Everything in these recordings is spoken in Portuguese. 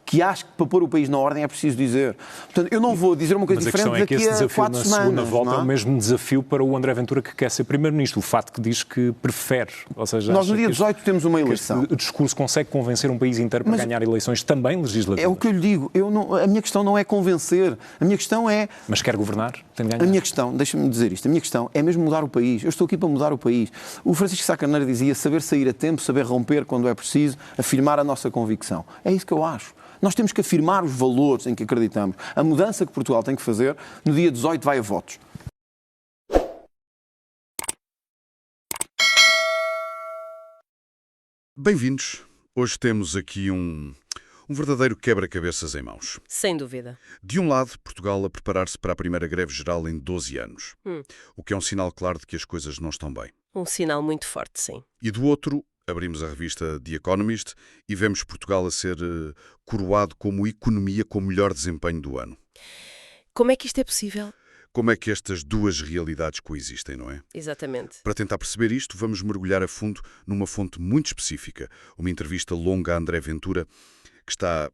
que acho que para pôr o país na ordem é preciso dizer. Portanto, eu não vou dizer uma coisa diferente daqui a 4 semanas. Na segunda volta é o mesmo desafio para o André Ventura, que quer ser Primeiro-Ministro. O fato que diz que prefere, ou seja... Nós no dia 18 temos uma eleição. O discurso consegue convencer um país inteiro para ganhar eleições também legislativas. É o que eu lhe digo. A minha questão não é convencer. A minha questão é... Mas quer governar? Tem de ganhar. A minha questão, deixa-me dizer isto, a minha questão é mesmo mudar o país. Eu estou aqui para mudar o país. O Francisco Sá Carneiro dizia saber sair a tempo, saber romper quando é preciso, afirmar a nossa convicção. É isso que eu acho. Nós temos que afirmar os valores em que acreditamos. A mudança que Portugal tem que fazer, no dia 18 vai a votos. Bem-vindos. Hoje temos aqui um verdadeiro quebra-cabeças em mãos. Sem dúvida. De um lado, Portugal a preparar-se para a primeira greve geral em 12 anos. O que é um sinal claro de que as coisas não estão bem. Um sinal muito forte, sim. E do outro, abrimos a revista The Economist e vemos Portugal a ser coroado como economia com melhor desempenho do ano. Como é que isto é possível? Como é que estas duas realidades coexistem, não é? Exatamente. Para tentar perceber isto, vamos mergulhar a fundo numa fonte muito específica, uma entrevista longa a André Ventura, que está,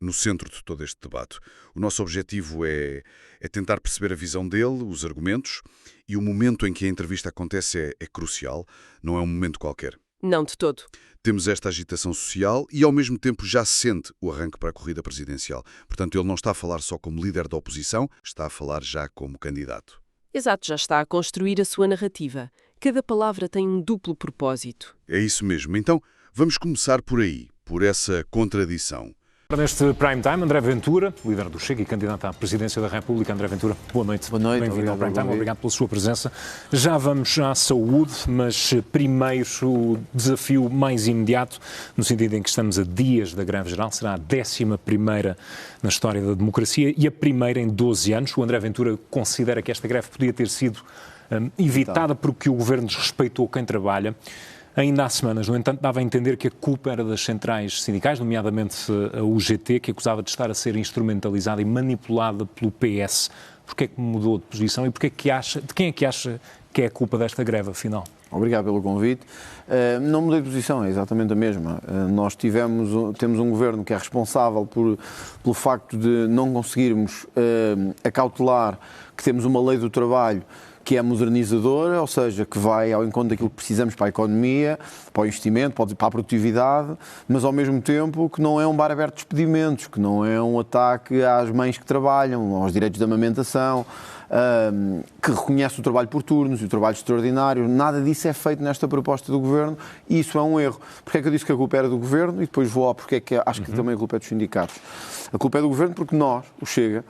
no centro de todo este debate. O nosso objetivo é tentar perceber a visão dele, os argumentos, e o momento em que a entrevista acontece é crucial, não é um momento qualquer. Não de todo. Temos esta agitação social e, ao mesmo tempo, já se sente o arranque para a corrida presidencial. Portanto, ele não está a falar só como líder da oposição, está a falar já como candidato. Exato, já está a construir a sua narrativa. Cada palavra tem um duplo propósito. É isso mesmo. Então, vamos começar por aí, por essa contradição. Neste Prime Time, André Ventura, líder do Chega e candidato à presidência da República. André Ventura, boa noite. Boa noite. Bem-vindo ao Prime Time, obrigado pela sua presença. Já vamos à saúde, mas primeiro o desafio mais imediato, no sentido em que estamos a dias da greve geral, será a 11ª na história da democracia e a primeira em 12 anos. O André Ventura considera que esta greve podia ter sido evitada porque o Governo desrespeitou quem trabalha. Ainda há semanas, no entanto, dava a entender que a culpa era das centrais sindicais, nomeadamente a UGT, que acusava de estar a ser instrumentalizada e manipulada pelo PS. Porquê é que mudou de posição e de quem é que acha que é a culpa desta greve, afinal? Obrigado pelo convite. Não mudei de posição, é exatamente a mesma. Nós temos um governo que é responsável pelo facto de não conseguirmos acautelar que temos uma lei do trabalho que é modernizadora, ou seja, que vai ao encontro daquilo que precisamos para a economia, para o investimento, para a produtividade, mas ao mesmo tempo que não é um bar aberto de despedimentos, que não é um ataque às mães que trabalham, aos direitos de amamentação, que reconhece o trabalho por turnos e o trabalho extraordinário. Nada disso é feito nesta proposta do Governo e isso é um erro. Porquê é que eu disse que a culpa era do Governo e depois vou ao porque é que acho que também a culpa é dos sindicatos? A culpa é do Governo porque nós, o Chega,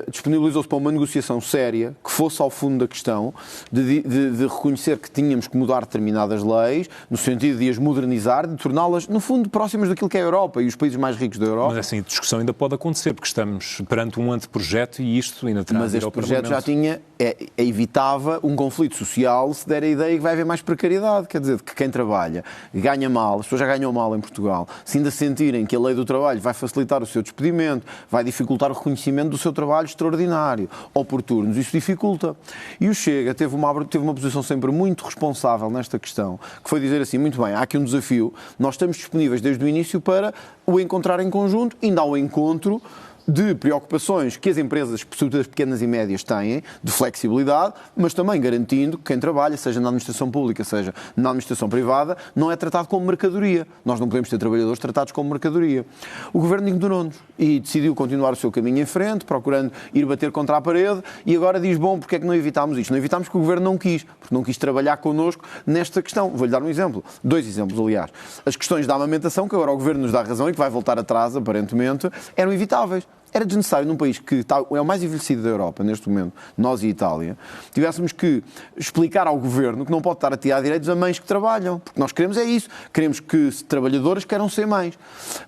disponibilizou-se para uma negociação séria que fosse ao fundo da questão de reconhecer que tínhamos que mudar determinadas leis, no sentido de as modernizar, de torná-las, no fundo, próximas daquilo que é a Europa e os países mais ricos da Europa. Mas assim, a discussão ainda pode acontecer, porque estamos perante um anteprojeto e isto ainda terá de ir ao Parlamento. Mas este projeto já evitava um conflito social se der a ideia que vai haver mais precariedade, quer dizer, que quem trabalha ganha mal, as pessoas já ganham mal em Portugal, se ainda sentirem que a lei do trabalho vai facilitar o seu despedimento, vai dificultar o reconhecimento do seu trabalho extraordinário ou por turnos, isso dificulta. E o Chega teve uma posição sempre muito responsável nesta questão, que foi dizer assim, muito bem, há aqui um desafio, nós estamos disponíveis desde o início para o encontrar em conjunto, ainda ao encontro de preocupações que as empresas, sobretudo as pequenas e médias, têm, de flexibilidade, mas também garantindo que quem trabalha, seja na administração pública, seja na administração privada, não é tratado como mercadoria. Nós não podemos ter trabalhadores tratados como mercadoria. O Governo ignorou-nos e decidiu continuar o seu caminho em frente, procurando ir bater contra a parede, e agora diz, bom, porque é que não evitámos isto? Não evitámos porque o Governo não quis, porque não quis trabalhar connosco nesta questão. Vou-lhe dar um exemplo, 2 exemplos, aliás. As questões da amamentação, que agora o Governo nos dá razão e que vai voltar atrás, aparentemente, eram evitáveis. Era desnecessário, num país que é o mais envelhecido da Europa, neste momento, nós e Itália, tivéssemos que explicar ao Governo que não pode estar a tirar direitos a mães que trabalham, porque nós queremos é isso, queremos que trabalhadoras queiram ser mães.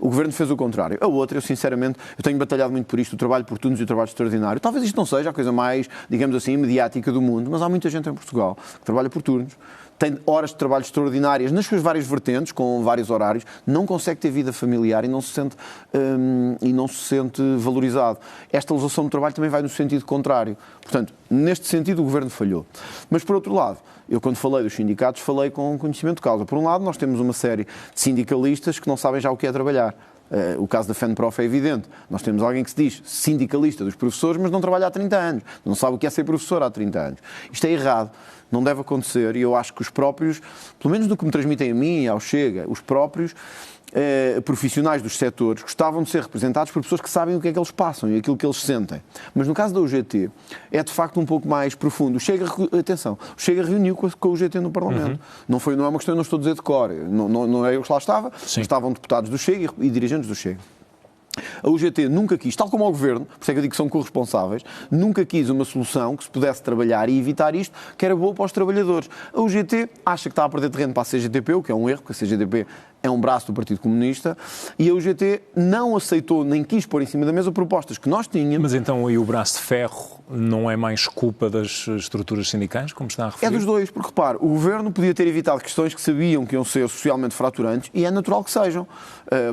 O Governo fez o contrário. A outra, eu sinceramente, tenho batalhado muito por isto, o trabalho por turnos e o trabalho extraordinário. Talvez isto não seja a coisa mais, digamos assim, mediática do mundo, mas há muita gente em Portugal que trabalha por turnos, tem horas de trabalho extraordinárias nas suas várias vertentes, com vários horários, não consegue ter vida familiar e não se sente valorizado. Esta legislação do trabalho também vai no sentido contrário. Portanto, neste sentido, o Governo falhou. Mas, por outro lado, eu, quando falei dos sindicatos, falei com conhecimento de causa. Por um lado, nós temos uma série de sindicalistas que não sabem já o que é trabalhar. O caso da FENPROF é evidente. Nós temos alguém que se diz sindicalista dos professores, mas não trabalha há 30 anos. Não sabe o que é ser professor há 30 anos. Isto é errado. Não deve acontecer. E eu acho que os próprios, pelo menos do que me transmitem a mim e ao Chega, os próprios profissionais dos setores gostavam de ser representados por pessoas que sabem o que é que eles passam e aquilo que eles sentem. Mas no caso da UGT, é de facto um pouco mais profundo. O Chega reuniu com a UGT no Parlamento. Não é uma questão, eu não estou a dizer de cor. Não é eu que lá estava, estavam deputados do Chega e dirigentes do Chega. A UGT nunca quis, tal como o Governo, por isso é que eu digo que são corresponsáveis, nunca quis uma solução que se pudesse trabalhar e evitar isto, que era boa para os trabalhadores. A UGT acha que está a perder terreno para a CGTP, o que é um erro, porque a CGTP é um braço do Partido Comunista, e a UGT não aceitou, nem quis pôr em cima da mesa propostas que nós tínhamos. Mas então aí o braço de ferro não é mais culpa das estruturas sindicais, como está a referir? É dos dois, porque repare, o Governo podia ter evitado questões que sabiam que iam ser socialmente fraturantes, e é natural que sejam.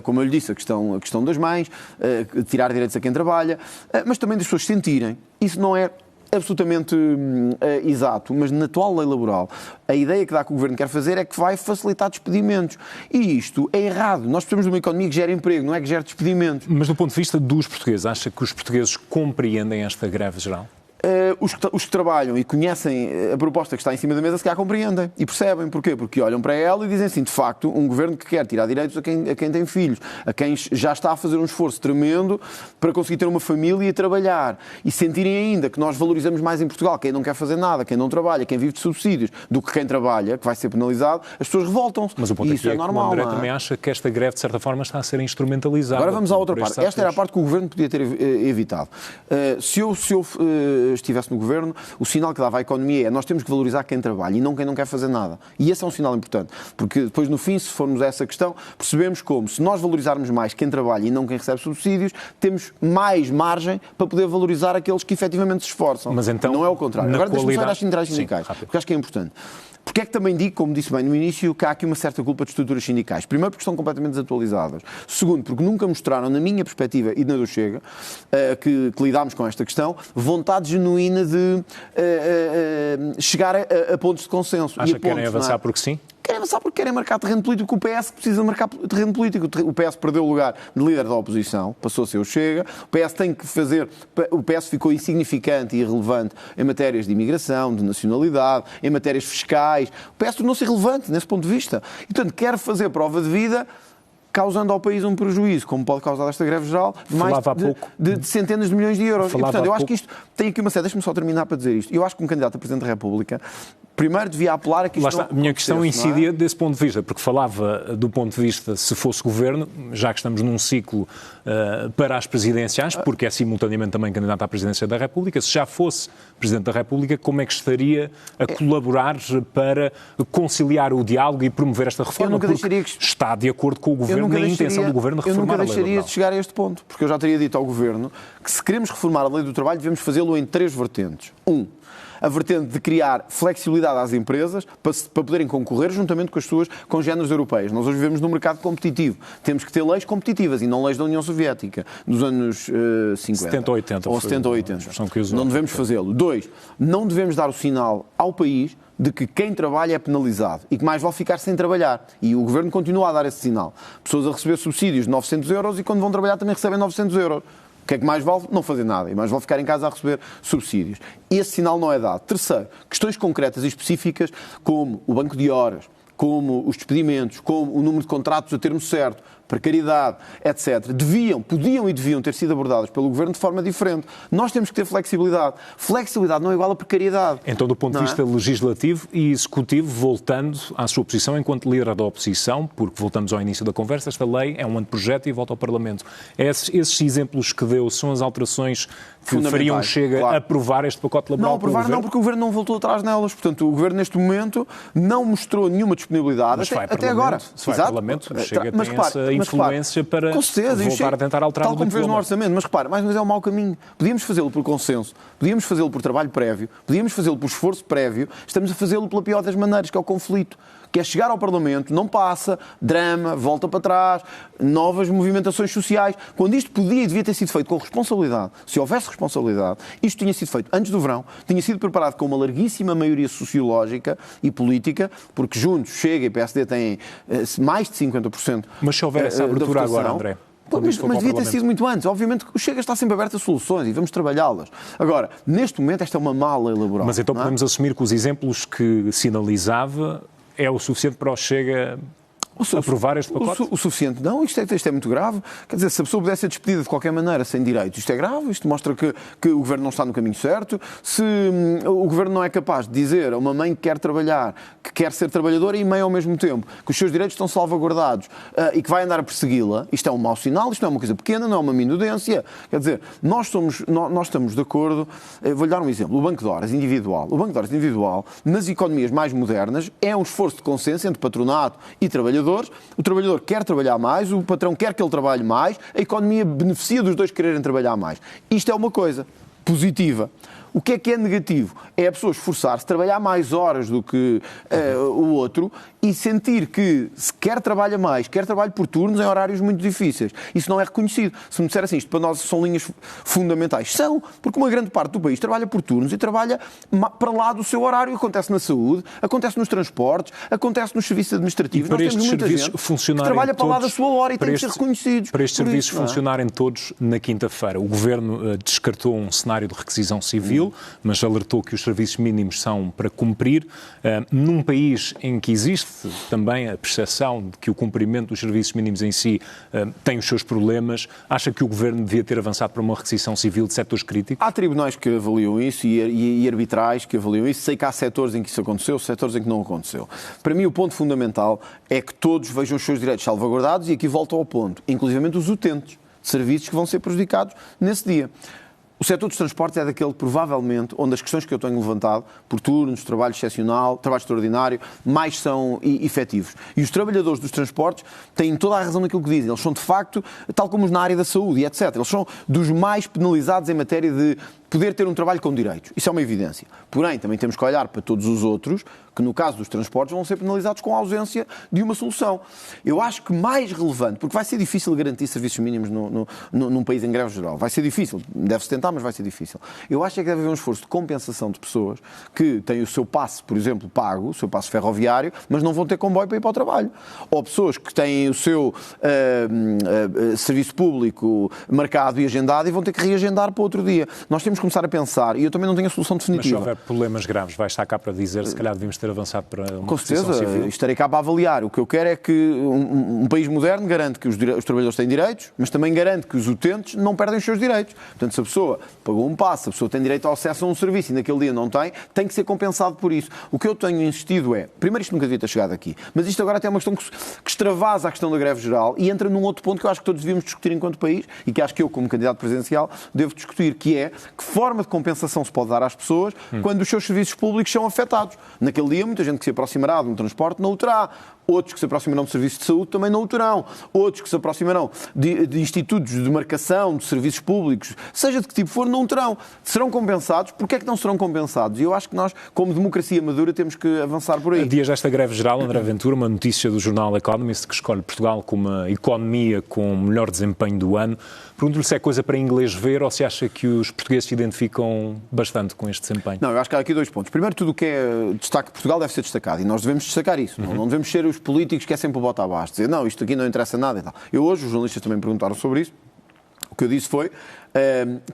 Como eu lhe disse, a questão das mães, tirar direitos a quem trabalha, mas também das pessoas sentirem. Isso não é absolutamente exato, mas na atual lei laboral, a ideia que o Governo quer fazer é que vai facilitar despedimentos. E isto é errado. Nós precisamos de uma economia que gere emprego, não é que gere despedimentos. Mas do ponto de vista dos portugueses, acha que os portugueses compreendem esta greve geral? Os que trabalham e conhecem a proposta que está em cima da mesa, se calhar compreendem e percebem. Porquê? Porque olham para ela e dizem assim, de facto, um governo que quer tirar direitos a quem tem filhos, a quem já está a fazer um esforço tremendo para conseguir ter uma família e trabalhar. E sentirem ainda que nós valorizamos mais em Portugal quem não quer fazer nada, quem não trabalha, quem vive de subsídios, do que quem trabalha, que vai ser penalizado, as pessoas revoltam-se. Mas o ponto e isso aqui é normal. O André também acha que esta greve, de certa forma, está a ser instrumentalizada. Agora vamos à outra parte. Esta era a parte que o Governo podia ter evitado. Se eu estivesse no Governo, o sinal que dava à economia é nós temos que valorizar quem trabalha e não quem não quer fazer nada. E esse é um sinal importante, porque depois no fim, se formos a essa questão, percebemos como, se nós valorizarmos mais quem trabalha e não quem recebe subsídios, temos mais margem para poder valorizar aqueles que efetivamente se esforçam. Mas então, não é o contrário. Agora deixa-me falar às centrais sindicais, Sim, porque acho que é importante. Porque é que também digo, como disse bem no início, que há aqui uma certa culpa de estruturas sindicais? Primeiro, porque estão completamente desatualizadas. Segundo, porque nunca mostraram, na minha perspectiva e na do Chega, que lidámos com esta questão, vontade genuína de chegar a pontos de consenso. Acha que querem avançar porque sim? Querem avançar porque querem marcar terreno político. O PS precisa marcar terreno político. O PS perdeu o lugar de líder da oposição, passou a ser o Chega. O PS tem que fazer... O PS ficou insignificante e irrelevante em matérias de imigração, de nacionalidade, em matérias fiscais. O PS tornou-se irrelevante nesse ponto de vista. E, portanto, quer fazer prova de vida causando ao país um prejuízo, como pode causar esta greve geral, de mais de centenas de milhões de euros. E, portanto, eu acho que isto tem aqui uma série... Deixa-me só terminar para dizer isto. Eu acho que um candidato a Presidente da República primeiro devia apelar a que isto A minha questão incidia desse ponto de vista, porque falava do ponto de vista, se fosse governo, já que estamos num ciclo para as presidenciais, porque é simultaneamente também candidato à presidência da República, se já fosse Presidente da República, como é que estaria a colaborar para conciliar o diálogo e promover esta reforma? Está de acordo com o governo na intenção do governo de reformar a lei. Eu nunca deixaria de chegar a este ponto, porque eu já teria dito ao governo que se queremos reformar a lei do trabalho, devemos fazê-lo em 3 vertentes. A vertente de criar flexibilidade às empresas para poderem concorrer juntamente com as suas congêneres europeias. Nós hoje vivemos num mercado competitivo. Temos que ter leis competitivas e não leis da União Soviética dos anos 50. 70 ou 80. Ou 70 ou 80. Não devemos fazê-lo. 2. Não devemos dar o sinal ao país de que quem trabalha é penalizado e que mais vale ficar sem trabalhar. E o Governo continua a dar esse sinal. Pessoas a receber subsídios de 900 euros e quando vão trabalhar também recebem 900 euros. O que é que mais vale? Não fazer nada. E mais vale ficar em casa a receber subsídios. Esse sinal não é dado. Terceiro, questões concretas e específicas como o banco de horas, como os despedimentos, como o número de contratos a termo certo, precariedade, etc., podiam e deviam ter sido abordadas pelo Governo de forma diferente. Nós temos que ter flexibilidade. Flexibilidade não é igual a precariedade. Então, do ponto de vista legislativo e executivo, voltando à sua posição enquanto líder da oposição, porque voltamos ao início da conversa, esta lei é um anteprojeto e volta ao Parlamento. Esses exemplos que deu são as alterações que fariam o Chega a aprovar este pacote laboral? Não, aprovar não, porque o Governo não voltou atrás nelas. Portanto, o Governo, neste momento, não mostrou nenhuma disponibilidade até agora. Se vai Parlamento, o Chega tem essa influência para voltar a tentar alterar o tal como fez no orçamento. Mas repare, mais uma vez é um mau caminho. Podíamos fazê-lo por consenso, podíamos fazê-lo por trabalho prévio, podíamos fazê-lo por esforço prévio, estamos a fazê-lo pela pior das maneiras, que é o conflito. Que é chegar ao Parlamento, não passa, drama, volta para trás, novas movimentações sociais. Quando isto podia e devia ter sido feito com responsabilidade, se houvesse responsabilidade, isto tinha sido feito antes do verão, tinha sido preparado com uma larguíssima maioria sociológica e política, porque juntos, Chega e PSD têm mais de 50%. Mas se houver essa abertura agora, André, quando isto for Mas para o devia ter Parlamento. sido muito antes. Obviamente que o Chega está sempre aberto a soluções e vamos trabalhá-las. Agora, neste momento, esta é uma mala elaborada. Mas então podemos assumir que os exemplos que sinalizava é o suficiente para o Chega aprovar este pacote? O suficiente não, isto é muito grave. Quer dizer, se a pessoa pudesse ser despedida de qualquer maneira sem direitos, isto é grave, isto mostra que o Governo não está no caminho certo. Se o Governo não é capaz de dizer a uma mãe que quer trabalhar, que quer ser trabalhadora e mãe ao mesmo tempo, que os seus direitos estão salvaguardados e que vai andar a persegui-la, isto é um mau sinal, isto não é uma coisa pequena, não é uma minudência. Quer dizer, nós estamos de acordo, vou-lhe dar um exemplo, o Banco de Horas individual. O Banco de Horas individual, nas economias mais modernas, é um esforço de consenso entre patronato e trabalhadores. O trabalhador quer trabalhar mais, o patrão quer que ele trabalhe mais, a economia beneficia dos dois quererem trabalhar mais. Isto é uma coisa positiva. O que é negativo? É a pessoa esforçar-se, trabalhar mais horas do que o outro e sentir que se quer trabalha mais, quer trabalho por turnos em horários muito difíceis. Isso não é reconhecido. Se me disser assim, isto para nós são linhas fundamentais. São, porque uma grande parte do país trabalha por turnos e trabalha para lá do seu horário. Acontece na saúde, acontece nos transportes, acontece nos serviços administrativos. E para nós temos muita gente que trabalha para lá da sua hora e tem que ser reconhecidos. Para estes serviços funcionarem todos na quinta-feira, o Governo descartou um cenário de requisição civil, mas alertou que os serviços mínimos são para cumprir. Num país em que existe também a percepção de que o cumprimento dos serviços mínimos em si tem os seus problemas, acha que o Governo devia ter avançado para uma requisição civil de setores críticos? Há tribunais que avaliam isso e arbitrais que avaliam isso. Sei que há setores em que isso aconteceu, setores em que não aconteceu. Para mim, o ponto fundamental é que todos vejam os seus direitos salvaguardados e aqui volto ao ponto, inclusivamente os utentes de serviços que vão ser prejudicados nesse dia. O setor dos transportes é daquele, provavelmente, onde as questões que eu tenho levantado, por turnos, trabalho excepcional, trabalho extraordinário, mais são efetivos. E os trabalhadores dos transportes têm toda a razão naquilo que dizem. Eles são, de facto, tal como os na área da saúde e etc. Eles são dos mais penalizados em matéria de poder ter um trabalho com direitos. Isso é uma evidência. Porém, também temos que olhar para todos os outros, que no caso dos transportes vão ser penalizados com a ausência de uma solução. Eu acho que mais relevante, porque vai ser difícil garantir serviços mínimos num país em greve geral. Vai ser difícil. Deve-se tentar, mas vai ser difícil. Eu acho que deve haver um esforço de compensação de pessoas que têm o seu passe, por exemplo, pago, o seu passe ferroviário, mas não vão ter comboio para ir para o trabalho. Ou pessoas que têm o seu serviço público marcado e agendado e vão ter que reagendar para outro dia. Nós temos que começar a pensar, e eu também não tenho a solução definitiva. Mas se houver problemas graves, vai estar cá para dizer, se calhar devíamos ter avançado para uma com certeza, civil. Estarei cá para avaliar. O que eu quero é que um país moderno garante que os trabalhadores têm direitos, mas também garante que os utentes não perdem os seus direitos. Portanto, se a pessoa pagou um passe, a pessoa tem direito ao acesso a um serviço e naquele dia não tem que ser compensado por isso. O que eu tenho insistido é, primeiro isto nunca devia ter chegado aqui, mas isto agora até é uma questão que extravasa a questão da greve geral e entra num outro ponto que eu acho que todos devíamos discutir enquanto país e que acho que eu, como candidato presidencial, devo discutir, que é que forma de compensação se pode dar às pessoas quando os seus serviços públicos são afetados. Naquele dia, muita gente que se aproximará de um transporte não o terá. Outros que se aproximarão de serviços de saúde também não o terão. Outros que se aproximarão de institutos de marcação, de serviços públicos, seja de que tipo for, não o terão. Serão compensados. Porquê é que não serão compensados? E eu acho que nós, como democracia madura, temos que avançar por aí. A dias desta greve geral, André Ventura, uma notícia do jornal Economist que escolhe Portugal como uma economia com o melhor desempenho do ano. Pergunto-lhe se é coisa para inglês ver ou se acha que os portugueses se identificam bastante com este desempenho. Não, eu acho que há aqui dois pontos. Primeiro, tudo o que é destaque de Portugal deve ser destacado e nós devemos destacar isso. Não devemos ser os políticos que é sempre o bota abaixo, dizer não, isto aqui não interessa nada e tal. Eu hoje, os jornalistas também perguntaram sobre isso. O que eu disse foi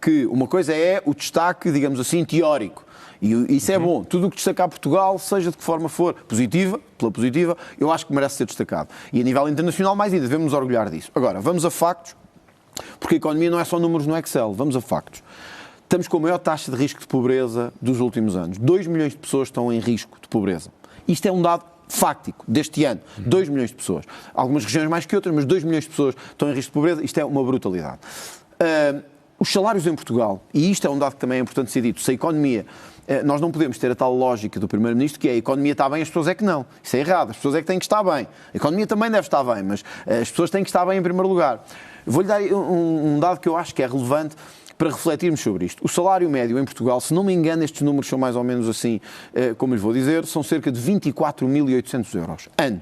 que uma coisa é o destaque, digamos assim, teórico. E isso é bom. Tudo o que destacar Portugal, seja de que forma for, pela positiva, eu acho que merece ser destacado. E a nível internacional, mais ainda, devemos nos orgulhar disso. Agora, vamos a factos, porque a economia não é só números no Excel. Vamos a factos. Estamos com a maior taxa de risco de pobreza dos últimos anos. 2 milhões de pessoas estão em risco de pobreza. Isto é um dado fáctico deste ano. 2 milhões de pessoas. Algumas regiões mais que outras, mas 2 milhões de pessoas estão em risco de pobreza. Isto é uma brutalidade. Os salários em Portugal, e isto é um dado que também é importante ser dito, se a economia... Nós não podemos ter a tal lógica do Primeiro-Ministro que é a economia está bem, as pessoas é que não. Isso é errado. As pessoas é que têm que estar bem. A economia também deve estar bem, mas as pessoas têm que estar bem em primeiro lugar. Vou-lhe dar um dado que eu acho que é relevante para refletirmos sobre isto. O salário médio em Portugal, se não me engano, estes números são mais ou menos assim, como lhe vou dizer, são cerca de 24.800 euros ano.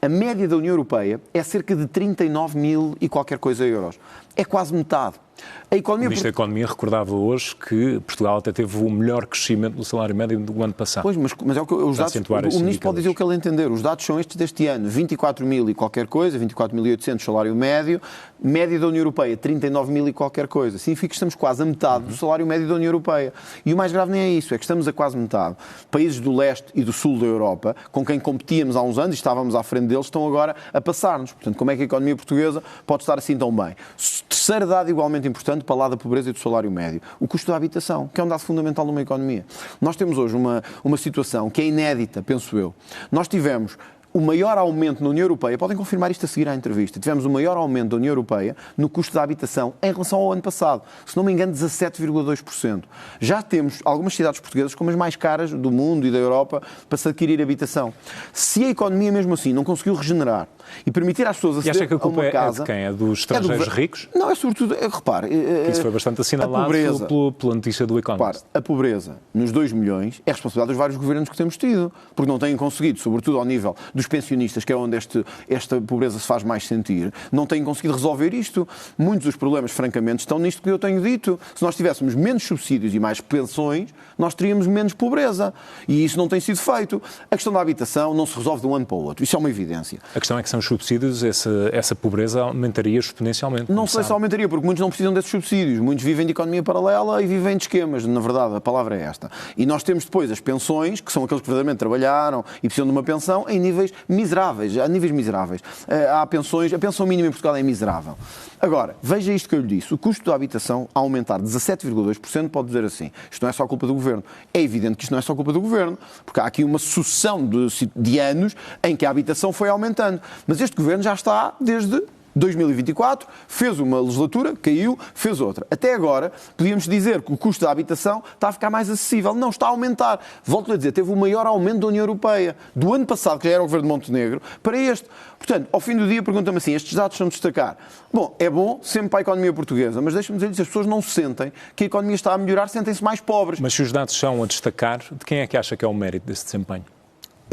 A média da União Europeia é cerca de 39 mil e qualquer coisa euros. É quase metade. A economia... O Ministro da Economia recordava hoje que Portugal até teve o melhor crescimento do salário médio do ano passado. Pois, mas é o que os dados... O Ministro pode dizer o que ele entender. Os dados são estes deste ano. 24 mil e qualquer coisa, 24.800 salário médio. Média da União Europeia, 39 mil e qualquer coisa. Significa que estamos quase a metade do salário médio da União Europeia. E o mais grave nem é isso, é que estamos a quase metade. Países do leste e do sul da Europa, com quem competíamos há uns anos e estávamos à frente deles, estão agora a passar-nos. Portanto, como é que a economia portuguesa pode estar assim tão bem? Terceira dado igualmente importante para lá da pobreza e do salário médio. O custo da habitação, que é um dado fundamental numa economia. Nós temos hoje uma situação que é inédita, penso eu. Nós tivemos o maior aumento na União Europeia, podem confirmar isto a seguir à entrevista, tivemos o maior aumento da União Europeia no custo da habitação em relação ao ano passado. Se não me engano, 17,2%. Já temos algumas cidades portuguesas como as mais caras do mundo e da Europa para se adquirir habitação. Se a economia mesmo assim não conseguiu regenerar e permitir às pessoas aceder a uma casa... E acha que a culpa é de quem? É dos estrangeiros ricos? Não, é sobretudo... repare... Isso foi bastante assinalado pela notícia do Economist. Repare, a pobreza nos 2 milhões é responsabilidade dos vários governos que temos tido, porque não têm conseguido, sobretudo ao nível dos pensionistas, que é onde esta pobreza se faz mais sentir, não têm conseguido resolver isto. Muitos dos problemas, francamente, estão nisto que eu tenho dito. Se nós tivéssemos menos subsídios e mais pensões, nós teríamos menos pobreza. E isso não tem sido feito. A questão da habitação não se resolve de um ano para o outro. Isso é uma evidência. A questão é que são os subsídios, essa pobreza aumentaria exponencialmente. Não sei se aumentaria, porque muitos não precisam desses subsídios. Muitos vivem de economia paralela e vivem de esquemas. Na verdade, a palavra é esta. E nós temos depois as pensões, que são aqueles que verdadeiramente trabalharam e precisam de uma pensão, em níveis miseráveis. A níveis miseráveis. Há pensões, a pensão mínima em Portugal é miserável. Agora, veja isto que eu lhe disse. O custo da habitação a aumentar 17,2%, pode dizer assim. Isto não é só culpa do Governo. É evidente que isto não é só culpa do Governo, porque há aqui uma sucessão de anos em que a habitação foi aumentando. Mas este Governo já está desde 2024, fez uma legislatura, caiu, fez outra. Até agora, podíamos dizer que o custo da habitação está a ficar mais acessível. Não, está a aumentar. Volto-lhe a dizer, teve o maior aumento da União Europeia. Do ano passado, que já era o Governo de Montenegro, para este. Portanto, ao fim do dia, pergunta-me assim, estes dados são de destacar. Bom, é bom sempre para a economia portuguesa, mas deixa-me dizer-lhes, as pessoas não se sentem que a economia está a melhorar, sentem-se mais pobres. Mas se os dados são a destacar, de quem é que acha que é o mérito desse desempenho?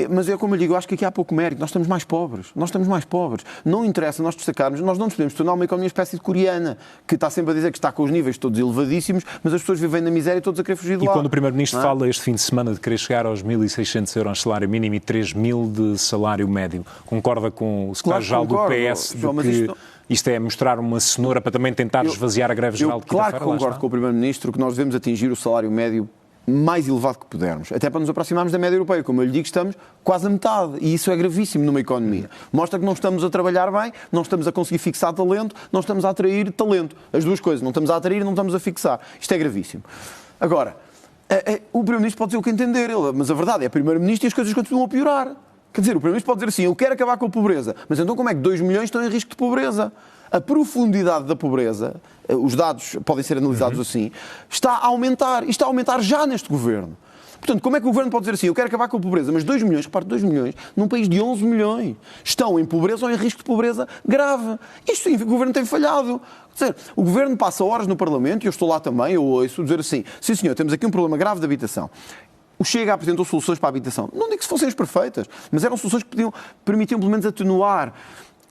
Mas é como eu digo, eu acho que aqui há pouco mérito. Nós estamos mais pobres. Nós estamos mais pobres. Não interessa nós destacarmos. Nós não nos podemos tornar uma economia espécie de coreana, que está sempre a dizer que está com os níveis todos elevadíssimos, mas as pessoas vivem na miséria e todos a querer fugir de lá. E quando o Primeiro-Ministro fala este fim de semana de querer chegar aos 1.600 euros de salário mínimo e 3.000 de salário médio, concorda com o secretário-geral do PS de que isto é mostrar uma cenoura para também tentar esvaziar a greve geral de quinta-feira? Claro que concordo com o Primeiro-Ministro que nós devemos atingir o salário médio mais elevado que pudermos, até para nos aproximarmos da média europeia. Como eu lhe digo, estamos quase a metade, e isso é gravíssimo numa economia. Mostra que não estamos a trabalhar bem, não estamos a conseguir fixar talento, não estamos a atrair talento. As duas coisas, não estamos a atrair, não estamos a fixar. Isto é gravíssimo. Agora, o Primeiro-Ministro pode dizer o que entender, mas a verdade é o Primeiro-Ministro e as coisas continuam a piorar. Quer dizer, o Primeiro-Ministro pode dizer assim, eu quero acabar com a pobreza, mas então como é que 2 milhões estão em risco de pobreza? A profundidade da pobreza, os dados podem ser analisados assim, está a aumentar, e está a aumentar já neste Governo. Portanto, como é que o Governo pode dizer assim, eu quero acabar com a pobreza, mas 2 milhões, repare, 2 milhões, num país de 11 milhões, estão em pobreza ou em risco de pobreza grave. Isto significa que o Governo tem falhado. Quer dizer, o Governo passa horas no Parlamento, e eu estou lá também, eu ouço, dizer assim, sim senhor, temos aqui um problema grave de habitação. O Chega apresentou soluções para a habitação. Não digo que fossem as perfeitas, mas eram soluções que permitiam pelo menos atenuar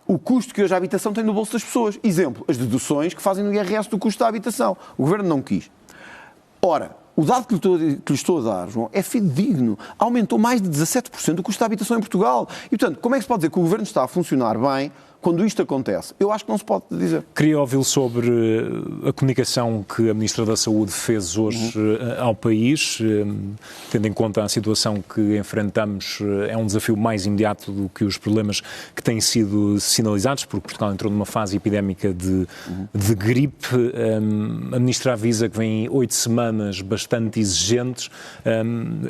o custo que hoje a habitação tem no bolso das pessoas. Exemplo, as deduções que fazem no IRS do custo da habitação. O Governo não quis. Ora, o dado que lhe estou a dar, João, é fidedigno. Aumentou mais de 17% o custo da habitação em Portugal. E, portanto, como é que se pode dizer que o Governo está a funcionar bem quando isto acontece? Eu acho que não se pode dizer. Queria ouvi-lo sobre a comunicação que a Ministra da Saúde fez hoje ao país, tendo em conta a situação que enfrentamos, é um desafio mais imediato do que os problemas que têm sido sinalizados, porque Portugal entrou numa fase epidémica de gripe. A Ministra avisa que vem 8 semanas bastante exigentes,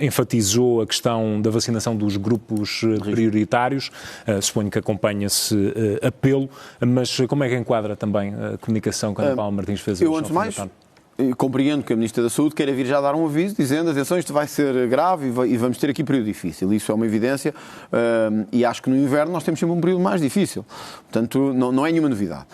enfatizou a questão da vacinação dos grupos prioritários, suponho que acompanha-se apelo, mas como é que enquadra também a comunicação que a Ana Paula Martins fez hoje? Eu, antes de mais, compreendo que a Ministra da Saúde queira vir já dar um aviso, dizendo, atenção, isto vai ser grave e vamos ter aqui período difícil. Isso é uma evidência e acho que no inverno nós temos sempre um período mais difícil. Portanto, não é nenhuma novidade.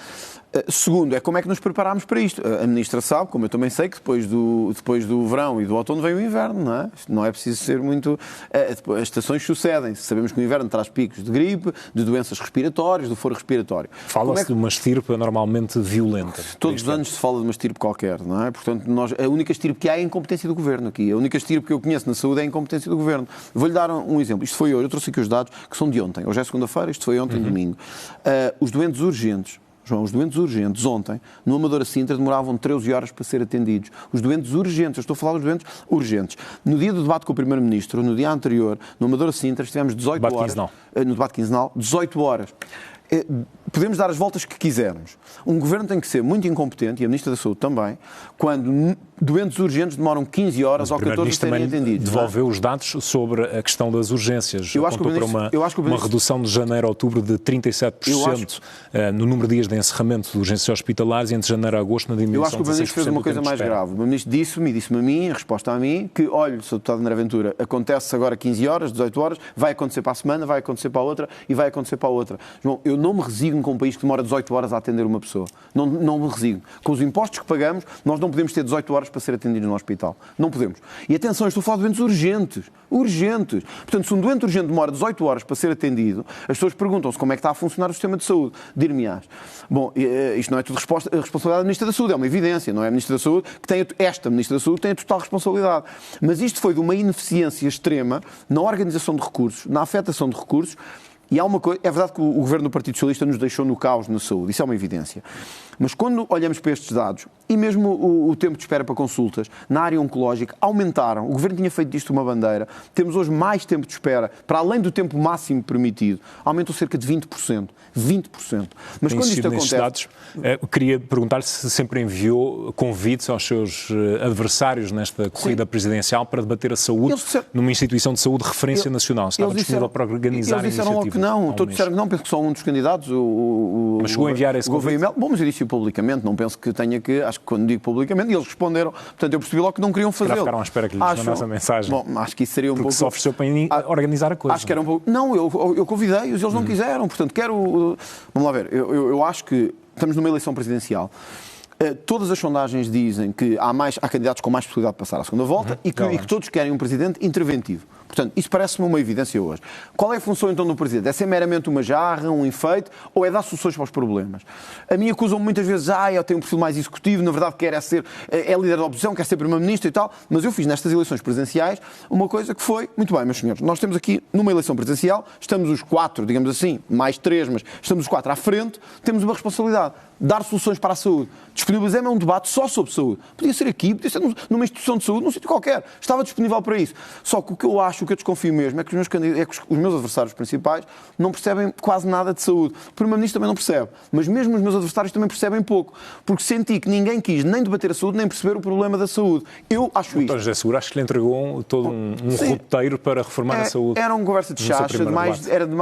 Segundo, é como é que nos preparámos para isto. A Ministra sabe, como eu também sei, que depois do verão e do outono vem o inverno, não é? Isto não é preciso ser muito... As estações sucedem-se. Sabemos que o inverno traz picos de gripe, de doenças respiratórias, do foro respiratório. Fala-se de uma estirpe normalmente violenta. Todos os anos se fala de uma estirpe qualquer, não é? Portanto, a única estirpe que há é a incompetência do Governo aqui. A única estirpe que eu conheço na saúde é a incompetência do Governo. Vou-lhe dar um exemplo. Isto foi hoje, eu trouxe aqui os dados que são de ontem. Hoje é segunda-feira, isto foi ontem, domingo. Os doentes urgentes, João, os doentes urgentes, ontem, no Amadora Sintra, demoravam 13 horas para ser atendidos. Os doentes urgentes, eu estou a falar dos doentes urgentes. No dia do debate com o Primeiro-Ministro, no dia anterior, no Amadora Sintra, estivemos 18 debate horas. Quinzenal. No debate quinzenal, 18 horas. Podemos dar as voltas que quisermos. Um governo tem que ser muito incompetente, e a Ministra da Saúde também, quando doentes urgentes demoram 15 horas ou 14 a serem atendidos. Devolveu os dados sobre a questão das urgências. Eu acho que uma redução de janeiro a outubro de 37% no número de dias de encerramento de urgências hospitalares e entre janeiro a agosto na diminuição de 16%. Eu acho que o Ministro fez uma coisa mais grave. O Ministro disse-me a mim, em resposta a mim, que, olha, Sr. Deputado André Ventura, acontece agora 15 horas, 18 horas, vai acontecer para a semana, vai acontecer para a outra e vai acontecer para a outra. João, eu não me resigno com um país que demora 18 horas a atender uma pessoa. Não me resigno. Com os impostos que pagamos, nós não podemos ter 18 horas para ser atendidos no hospital. Não podemos. E atenção, eu estou a falar de doentes urgentes. Urgentes. Portanto, se um doente urgente demora 18 horas para ser atendido, as pessoas perguntam-se como é que está a funcionar o sistema de saúde. Dir-me-ás. Bom, isto não é tudo a responsabilidade da Ministra da Saúde, é uma evidência, não é a Ministra da Saúde que tem esta Ministra da Saúde tem a total responsabilidade. Mas isto foi de uma ineficiência extrema na organização de recursos, na afetação de recursos. E há uma coisa, é verdade que o governo do Partido Socialista nos deixou no caos na saúde, isso é uma evidência. Mas quando olhamos para estes dados, e mesmo o tempo de espera para consultas na área oncológica aumentaram, o governo tinha feito disto uma bandeira, temos hoje mais tempo de espera, para além do tempo máximo permitido, aumentou cerca de 20%. 20%. Mas quando isto acontece... Dados, queria perguntar se sempre enviou convites aos seus adversários nesta corrida presidencial para debater a saúde numa instituição de saúde de referência nacional. Estava disponível para organizar a iniciativa? Eles disseram que não, todos disseram que não, penso que só um dos candidatos, mas chegou a enviar esse convite? Bom, mas eu disse publicamente, não penso que tenha que, acho que quando digo publicamente, e eles responderam, portanto eu percebi logo que não queriam fazê-lo. Ficaram à espera que lhes mandasse a mensagem. Bom, acho que isso seria um pouco... Porque se ofereceu para organizar a coisa. Acho que era um pouco... Não, eu convidei-os, eles não quiseram, portanto quero... Vamos lá ver, eu acho que estamos numa eleição presidencial. Todas as sondagens dizem que há candidatos com mais possibilidade de passar à segunda volta e que todos querem um presidente interventivo. Portanto, isso parece-me uma evidência hoje. Qual é a função, então, do presidente? É ser meramente uma jarra, um enfeite, ou é dar soluções para os problemas? A mim acusam muitas vezes, eu tenho um perfil mais executivo, na verdade quer é líder da oposição, quer ser primeiro-ministro e tal, mas eu fiz nestas eleições presidenciais uma coisa que foi, muito bem, meus senhores, nós temos aqui, numa eleição presidencial, estamos os 4, digamos assim, mais 3, mas estamos os 4 à frente, temos uma responsabilidade, dar soluções para a saúde. Disponibilizar-me um debate só sobre saúde. Podia ser aqui, podia ser numa instituição de saúde, num sítio qualquer. Estava disponível para isso. Só que o que eu acho, o que eu desconfio mesmo, é que os meus adversários principais não percebem quase nada de saúde. O Primeiro-Ministro também não percebe. Mas mesmo os meus adversários também percebem pouco. Porque senti que ninguém quis nem debater a saúde, nem perceber o problema da saúde. Eu acho isto. Então, José Seguro, acho que lhe entregou todo um roteiro para reformar a saúde. Era uma conversa de chacha,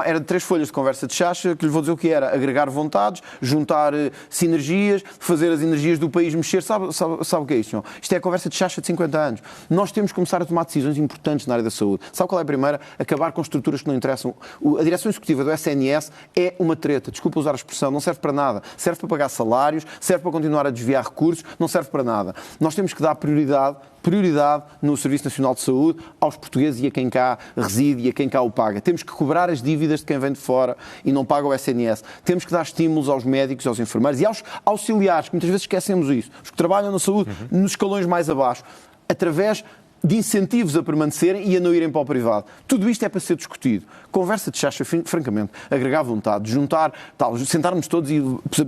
era de 3 folhas de conversa de chacha, que lhe vou dizer o que era. Agregar vontades, juntar sinergias, fazer as energias do país mexer. Sabe o que é isto, João? Isto é a conversa de chacha de 50 anos. Nós temos que começar a tomar decisões importantes na área da saúde. Sabe qual é a primeira? Acabar com estruturas que não interessam. A direção executiva do SNS é uma treta. Desculpa usar a expressão. Não serve para nada. Serve para pagar salários, serve para continuar a desviar recursos, não serve para nada. Nós temos que dar prioridade no Serviço Nacional de Saúde aos portugueses e a quem cá reside e a quem cá o paga. Temos que cobrar as dívidas de quem vem de fora e não paga o SNS. Temos que dar estímulos aos médicos, aos enfermeiros e aos auxiliares, que muitas vezes esquecemos isso, os que trabalham na saúde nos escalões mais abaixo, através de incentivos a permanecerem e a não irem para o privado. Tudo isto é para ser discutido. Conversa de chacha, francamente, agregar vontade, juntar, sentarmos todos e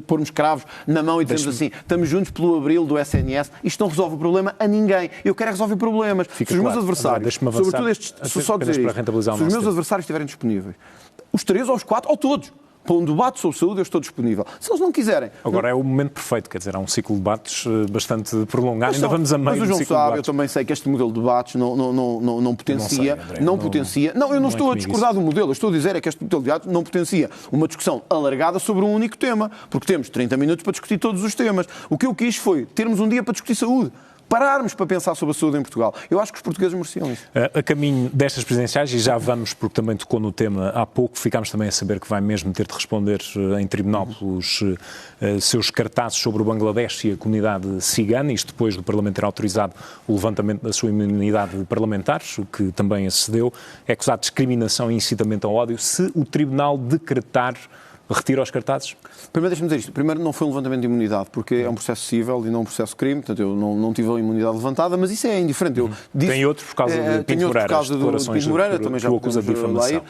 pormos cravos na mão e dizermos assim, estamos juntos pelo abril do SNS, isto não resolve o problema a ninguém. Eu quero resolver problemas. Se os meus adversários, sobretudo estes, só dizer isto, se os meus adversários estiverem disponíveis, os 3 ou os 4, ou todos, para um debate sobre saúde, eu estou disponível. Se eles não quiserem... Agora é o momento perfeito, quer dizer, há um ciclo de debates bastante prolongado, ainda vamos a meio do ciclo de debates. Eu também sei que este modelo de debates não potencia... Não, eu não estou a discordar do modelo, eu estou a dizer é que este modelo de debates não potencia uma discussão alargada sobre um único tema, porque temos 30 minutos para discutir todos os temas. O que eu quis foi termos um dia para discutir saúde. pararmos para pensar sobre a saúde em Portugal. Eu acho que os portugueses mereciam isso. A caminho destas presidenciais, e já vamos, porque também tocou no tema há pouco, ficámos também a saber que vai mesmo ter de responder em tribunal pelos seus cartazes sobre o Bangladesh e a comunidade cigana, isto depois do Parlamento ter autorizado o levantamento da sua imunidade de parlamentares, o que também acedeu, é acusado de discriminação e incitamento ao ódio. Se o tribunal decretar, retira os cartazes? Primeiro, deixa-me dizer isto. Primeiro, não foi um levantamento de imunidade, porque é um processo cível e não um processo de crime, portanto, eu não tive a imunidade levantada, mas isso é indiferente. Eu disse, tem outro por causa de Pinto Moreira, por causa do Pinto Moreira, também já acusa de difamação.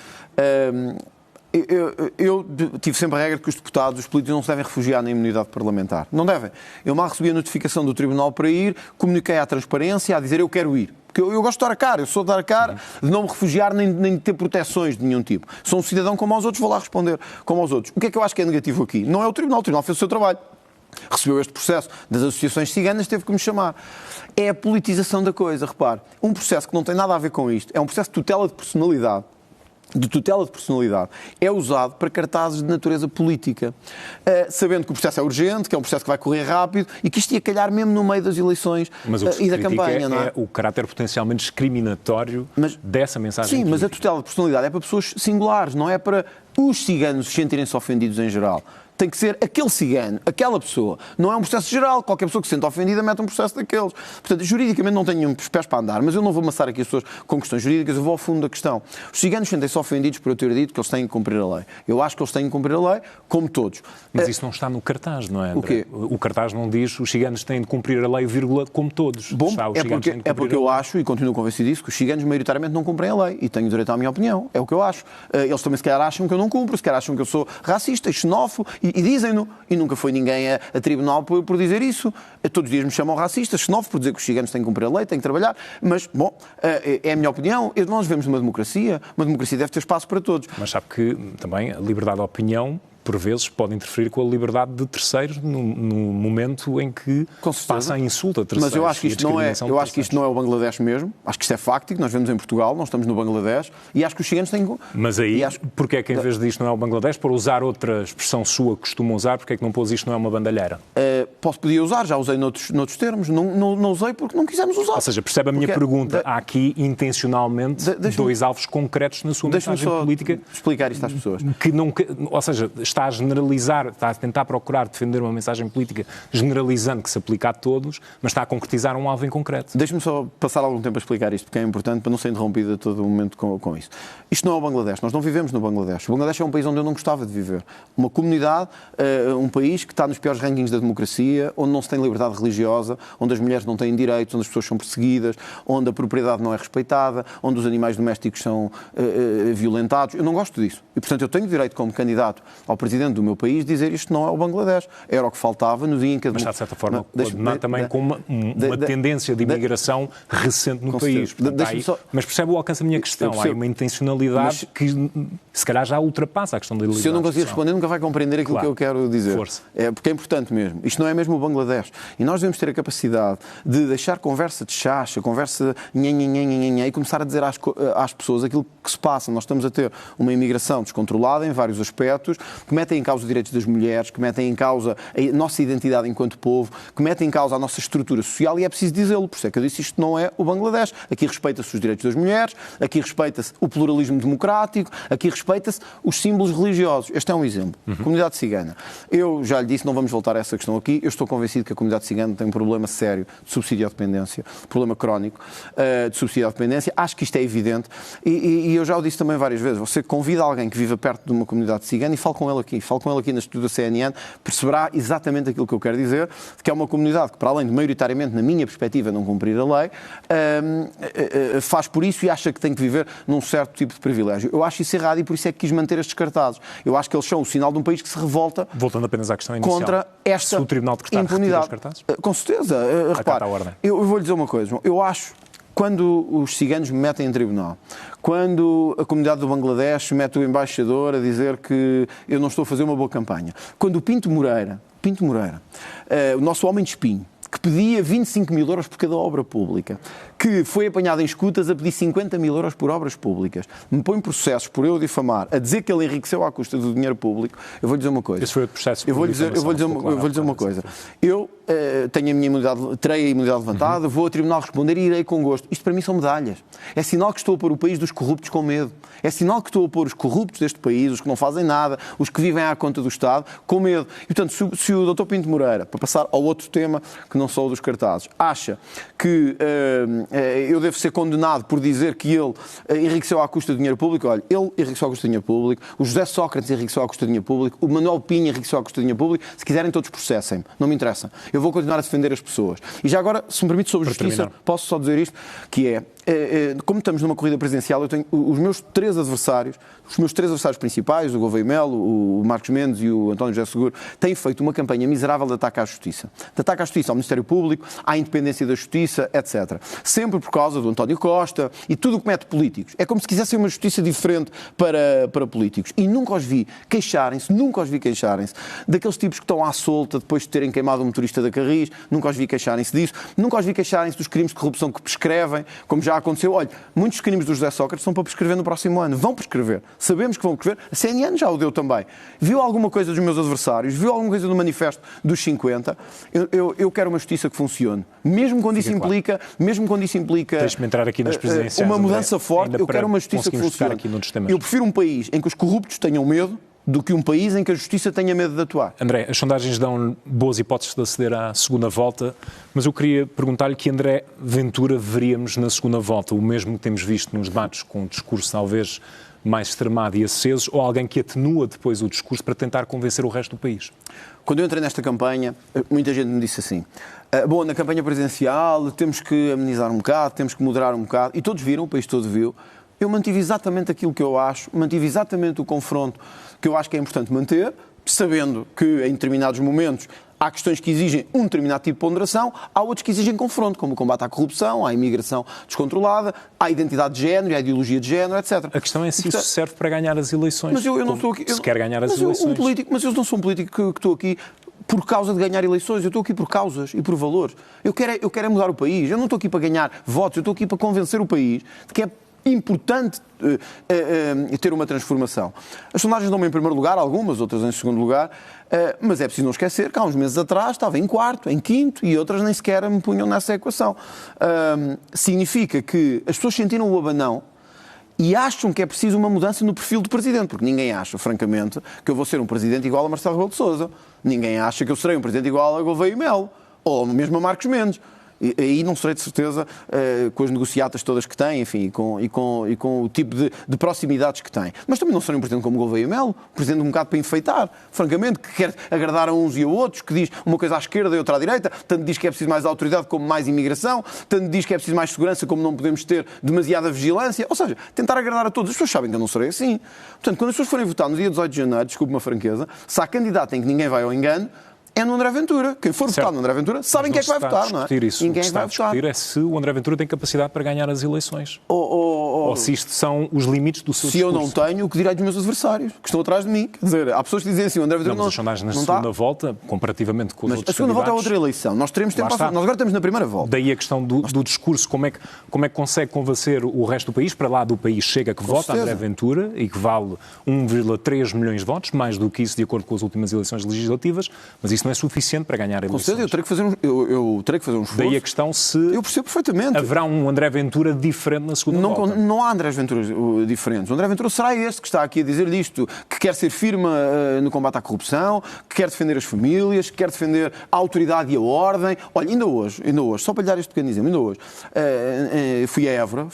Eu tive sempre a regra de que os deputados, os políticos, não se devem refugiar na imunidade parlamentar. Não devem. Eu mal recebi a notificação do Tribunal para ir, comuniquei à transparência a dizer eu quero ir. Porque eu gosto de dar a cara, eu sou de dar a cara, de não me refugiar nem de ter proteções de nenhum tipo. Sou um cidadão como aos outros, vou lá responder como aos outros. O que é que eu acho que é negativo aqui? Não é o Tribunal fez o seu trabalho. Recebeu este processo das associações ciganas, teve que me chamar. É a politização da coisa, repare. Um processo que não tem nada a ver com isto, é um processo de tutela de personalidade. É usado para cartazes de natureza política, sabendo que o processo é urgente, que é um processo que vai correr rápido e que isto ia calhar mesmo no meio das eleições e da campanha. Não é? É o caráter potencialmente discriminatório dessa mensagem. Sim, política. Mas a tutela de personalidade é para pessoas singulares, não é para os ciganos sentirem-se ofendidos em geral. Tem que ser aquele cigano, aquela pessoa. Não é um processo geral. Qualquer pessoa que se sente ofendida mete um processo daqueles. Portanto, juridicamente não tenho nenhum pés para andar, mas eu não vou amassar aqui as pessoas com questões jurídicas, eu vou ao fundo da questão. Os ciganos sentem-se ofendidos por eu ter dito que eles têm que cumprir a lei. Eu acho que eles têm que cumprir a lei, como todos. Mas isso não está no cartaz, não é, André? O quê? O cartaz não diz os ciganos têm de cumprir a lei, vírgula, como todos. Bom, é porque eu acho, e continuo convencido disso, que os ciganos maioritariamente não cumprem a lei. E tenho direito à minha opinião. É o que eu acho. Eles também se calhar acham que eu não cumpro, se calhar acham que eu sou racista, xenófobo, e dizem-no. E nunca foi ninguém a tribunal por dizer isso. Todos os dias me chamam racista, xenófobo, por dizer que os ciganos têm que cumprir a lei, têm que trabalhar. Mas, bom, é a minha opinião. Nós vivemos numa democracia. Uma democracia deve ter espaço para todos. Mas sabe que também a liberdade de opinião, por vezes, pode interferir com a liberdade de terceiros no momento em que passa a insulto a terceiros. Mas eu acho que isto não é o Bangladesh mesmo. Acho que isto é fáctico. Nós vivemos em Portugal, nós estamos no Bangladesh e acho que os ciganos têm... Mas aí, porque é que em vez disto não é o Bangladesh, por usar outra expressão sua que costuma usar, porque é que não pôs isto não é uma bandalheira? Podia usar, já usei noutros termos. Não usei porque não quisemos usar. Ou seja, percebe a minha pergunta? Há aqui, intencionalmente, dois alvos concretos na sua mensagem política. Deixa-me só explicar isto às pessoas. Ou seja, está a generalizar, está a tentar procurar defender uma mensagem política generalizando que se aplica a todos, mas está a concretizar um alvo em concreto. Deixe-me só passar algum tempo a explicar isto, porque é importante para não ser interrompido a todo momento com isso. Isto não é o Bangladesh, nós não vivemos no Bangladesh. O Bangladesh é um país onde eu não gostava de viver. Uma comunidade, um país que está nos piores rankings da democracia, onde não se tem liberdade religiosa, onde as mulheres não têm direitos, onde as pessoas são perseguidas, onde a propriedade não é respeitada, onde os animais domésticos são violentados. Eu não gosto disso. E, portanto, eu tenho direito, como candidato ao presidente do meu país, dizer isto não é o Bangladesh. Era o que faltava no dia em que... Mas está, de certa forma, coordenado também com uma tendência de imigração recente no país. Portanto, mas percebe o alcance da minha questão. Há uma intencionalidade que, se calhar, já ultrapassa a questão da liberdade. Se eu não conseguir responder, nunca vai compreender aquilo que eu quero dizer. Força. Porque é importante mesmo. Isto não é mesmo o Bangladesh. E nós devemos ter a capacidade de deixar conversa de chacha, conversa e começar a dizer às pessoas aquilo que se passa. Nós estamos a ter uma imigração descontrolada em vários aspectos, que metem em causa os direitos das mulheres, que metem em causa a nossa identidade enquanto povo, que metem em causa a nossa estrutura social, e é preciso dizê-lo. Por isso é que eu disse, isto não é o Bangladesh. Aqui respeita-se os direitos das mulheres, aqui respeita-se o pluralismo democrático, aqui respeita-se os símbolos religiosos. Este é um exemplo. Comunidade cigana. Eu já lhe disse, não vamos voltar a essa questão aqui, eu estou convencido que a comunidade cigana tem um problema sério de subsídio-dependência, problema crónico de subsídio-dependência. Acho que isto é evidente e eu já o disse também várias vezes. Você convida alguém que viva perto de uma comunidade cigana e fale com ele aqui na estúdio da CNN, perceberá exatamente aquilo que eu quero dizer, que é uma comunidade que, para além de maioritariamente, na minha perspectiva, não cumprir a lei, faz por isso e acha que tem que viver num certo tipo de privilégio. Eu acho isso errado e por isso é que quis manter estes cartazes. Eu acho que eles são o sinal de um país que se revolta. Voltando apenas à questão inicial, contra esta o Tribunal decretar impunidade. Os cartazes? Com certeza. Repare, eu vou-lhe dizer uma coisa. Eu acho, quando os ciganos me metem em tribunal, quando a comunidade do Bangladesh mete o embaixador a dizer que eu não estou a fazer uma boa campanha, quando o Pinto Moreira, o nosso homem de espinho, que pedia 25 mil euros por cada obra pública, que foi apanhado em escutas a pedir 50 mil euros por obras públicas, me põe processos por eu difamar, a dizer que ele enriqueceu à custa do dinheiro público, eu vou lhe dizer uma coisa. Esse foi o processo. Eu vou lhe dizer uma coisa. Eu tenho a minha imunidade, terei a imunidade levantada, vou ao tribunal responder e irei com gosto. Isto para mim são medalhas. É sinal que estou a pôr o país dos corruptos com medo. É sinal que estou a pôr os corruptos deste país, os que não fazem nada, os que vivem à conta do Estado, com medo. E, portanto, se o Dr. Pinto Moreira, para passar ao outro tema, que não sou o dos cartazes, acha que eu devo ser condenado por dizer que ele enriqueceu à custa do dinheiro público, olha, ele enriqueceu à custa do dinheiro público, o José Sócrates enriqueceu à custa do dinheiro público, o Manuel Pinho enriqueceu à custa do dinheiro público, se quiserem todos processem-me, não me interessa. Eu vou continuar a defender as pessoas. E já agora, se me permite, sobre justiça, posso só dizer isto, que como estamos numa corrida presidencial, eu tenho os meus três adversários principais, o Gouveia Melo, o Marcos Mendes e o António José Seguro, têm feito uma campanha miserável de ataque à justiça. De ataque à justiça, ao Ministério Público, à independência da justiça, etc. Sempre por causa do António Costa e tudo o que mete políticos. É como se quisessem uma justiça diferente para políticos. E nunca os vi queixarem-se daqueles tipos que estão à solta depois de terem queimado o motorista da Carris, nunca os vi queixarem-se disso, nunca os vi queixarem-se dos crimes de corrupção que prescrevem, como já aconteceu. Olha, muitos crimes do José Sócrates são para prescrever no próximo ano. Vão prescrever. Sabemos que vão prescrever. A CNN já o deu também. Viu alguma coisa dos meus adversários? Viu alguma coisa do manifesto dos 50? Eu quero uma justiça que funcione. Mesmo quando isso implica... Deixe-me entrar aqui nas presidenciais, uma mudança forte. Eu quero uma justiça que funcione. Eu prefiro um país em que os corruptos tenham medo do que um país em que a justiça tenha medo de atuar. André, as sondagens dão boas hipóteses de aceder à segunda volta, mas eu queria perguntar-lhe que André Ventura veríamos na segunda volta, o mesmo que temos visto nos debates, com um discurso talvez mais extremado e aceso, ou alguém que atenua depois o discurso para tentar convencer o resto do país? Quando eu entrei nesta campanha, muita gente me disse assim, na campanha presidencial temos que amenizar um bocado, temos que moderar um bocado, e todos viram, o país todo viu. Eu mantive exatamente aquilo que eu acho, mantive exatamente o confronto que eu acho que é importante manter, sabendo que em determinados momentos há questões que exigem um determinado tipo de ponderação, há outros que exigem confronto, como o combate à corrupção, à imigração descontrolada, à identidade de género, à ideologia de género, etc. A questão é se isso serve para ganhar as eleições. Mas eu não estou aqui... Se quer ganhar as eleições. Mas eu não sou um político que estou aqui por causa de ganhar eleições, eu estou aqui por causas e por valores. Eu quero mudar o país, eu não estou aqui para ganhar votos, eu estou aqui para convencer o país de que é importante ter uma transformação. As sondagens dão-me em primeiro lugar, algumas, outras em segundo lugar, mas é preciso não esquecer que há uns meses atrás estava em quarto, em quinto, e outras nem sequer me punham nessa equação. Significa que as pessoas sentiram o abanão e acham que é preciso uma mudança no perfil do Presidente, porque ninguém acha, francamente, que eu vou ser um Presidente igual a Marcelo Rebelo de Sousa. Ninguém acha que eu serei um Presidente igual a Gouveia Melo, ou mesmo a Marcos Mendes. E aí não serei de certeza com as negociatas todas que tem, enfim, e com o tipo de proximidades que tem. Mas também não serei um Presidente como Gouveia Melo, um Presidente um bocado para enfeitar, francamente, que quer agradar a uns e a outros, que diz uma coisa à esquerda e outra à direita, tanto diz que é preciso mais autoridade como mais imigração, tanto diz que é preciso mais segurança como não podemos ter demasiada vigilância, ou seja, tentar agradar a todos. As pessoas sabem que eu não serei assim. Portanto, quando as pessoas forem votar no dia 18 de janeiro, desculpe-me a franqueza, se há candidato em que ninguém vai ao engano, é no André Ventura. Quem for votar no André Ventura sabem quem é que vai votar, não é? Ninguém vai votar. É se o André Ventura tem capacidade para ganhar as eleições. Ou se isto são os limites do seu discurso. Se eu não tenho, o que direi dos meus adversários, que estão atrás de mim. Quer dizer, há pessoas que dizem assim, o André Ventura não... Mas as sondagens na segunda volta, comparativamente com os outros candidatos... Mas a segunda volta é outra eleição. Nós teremos tempo nós agora estamos na primeira volta. Daí a questão do discurso, como é que consegue convencer o resto do país, para lá do país chega que vota André Ventura e que vale 1,3 milhões de votos, mais do que isso de acordo com as últimas eleições legislativas, mas isso não é suficiente para ganhar eleições. Com certeza, eu terei que fazer um esforço. Daí a questão se eu percebo perfeitamente. Haverá um André Ventura diferente na segunda volta. Não há André Venturas diferentes. O André Ventura será este que está aqui a dizer-lhe isto, que quer ser firme no combate à corrupção, que quer defender as famílias, que quer defender a autoridade e a ordem. Olha, ainda hoje, só para lhe dar este pequeno exemplo, ainda hoje, fui a Évora,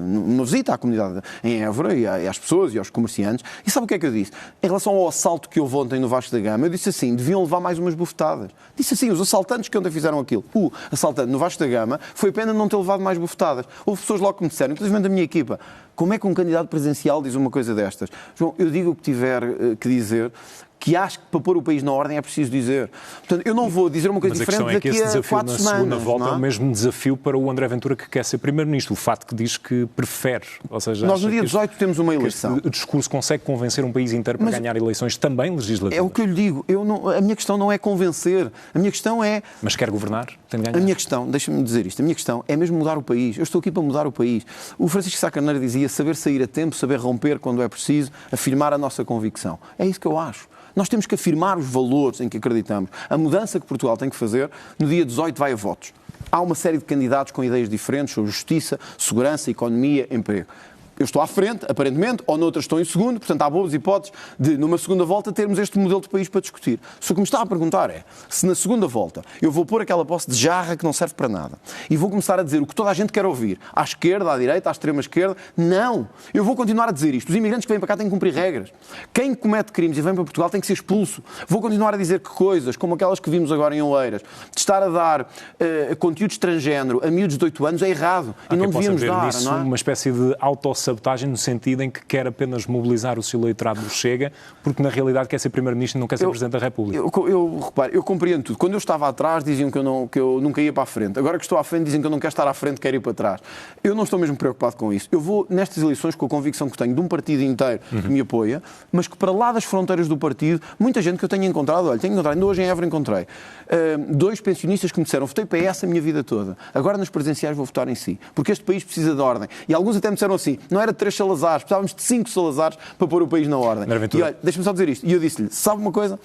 numa visita à comunidade em Évora e às pessoas e aos comerciantes, e sabe o que é que eu disse? Em relação ao assalto que houve ontem no Vasco da Gama, eu disse assim, deviam levar mais umas bufetadas. Disse assim, os assaltantes que ontem fizeram aquilo. O assaltante no Vasco da Gama foi pena não ter levado mais bufetadas. Houve pessoas logo que me disseram, inclusive da minha equipa, como é que um candidato presidencial diz uma coisa destas? João, eu digo o que tiver que dizer, que acho que para pôr o país na ordem é preciso dizer. Portanto, eu não vou dizer uma coisa diferente daqui a 4 semanas. Mas a questão é que esse desafio na segunda volta é o mesmo desafio para o André Ventura que quer ser primeiro-ministro. O fato que diz que prefere. Ou seja, nós no dia 18 temos uma eleição. O discurso consegue convencer um país inteiro para ganhar eleições também legislativas. É o que eu lhe digo. A minha questão não é convencer. A minha questão é... Mas quer governar? Tem de ganhar. A minha questão, deixa-me dizer isto, a minha questão é mesmo mudar o país. Eu estou aqui para mudar o país. O Francisco Sá Carneiro dizia saber sair a tempo, saber romper quando é preciso, afirmar a nossa convicção. É isso que eu acho. Nós temos que afirmar os valores em que acreditamos. A mudança que Portugal tem que fazer, no dia 18 vai a votos. Há uma série de candidatos com ideias diferentes sobre justiça, segurança, economia, emprego. Eu estou à frente, aparentemente, ou noutras estou em segundo, portanto há boas hipóteses de, numa segunda volta, termos este modelo de país para discutir. Só que o que me está a perguntar é, se na segunda volta eu vou pôr aquela posse de jarra que não serve para nada e vou começar a dizer o que toda a gente quer ouvir, à esquerda, à direita, à extrema-esquerda, não. Eu vou continuar a dizer isto. Os imigrantes que vêm para cá têm que cumprir regras. Quem comete crimes e vem para Portugal tem que ser expulso. Vou continuar a dizer que coisas, como aquelas que vimos agora em Oeiras, de estar a dar conteúdos transgénero a miúdos de 18 anos é errado. E não devíamos dar, nisso, não é? Uma espécie de autossabotagem no sentido em que quer apenas mobilizar o seu eleitorado do Chega, porque na realidade quer ser Primeiro-Ministro e não quer ser Presidente da República. Repare, eu compreendo tudo. Quando eu estava atrás diziam que eu nunca ia para a frente. Agora que estou à frente dizem que eu não quero estar à frente, quero ir para trás. Eu não estou mesmo preocupado com isso. Eu vou nestas eleições com a convicção que tenho de um partido inteiro que me apoia, mas que para lá das fronteiras do partido, muita gente que eu tenho encontrado, ainda hoje em Évora encontrei 2 pensionistas que me disseram, votei PS a minha vida toda. Agora nas presidenciais vou votar em si. Porque este país precisa de ordem. E alguns até me disseram assim, não era 3 Salazares, precisávamos de 5 Salazares para pôr o país na ordem. E olha, deixa-me só dizer isto. E eu disse-lhe, sabe uma coisa?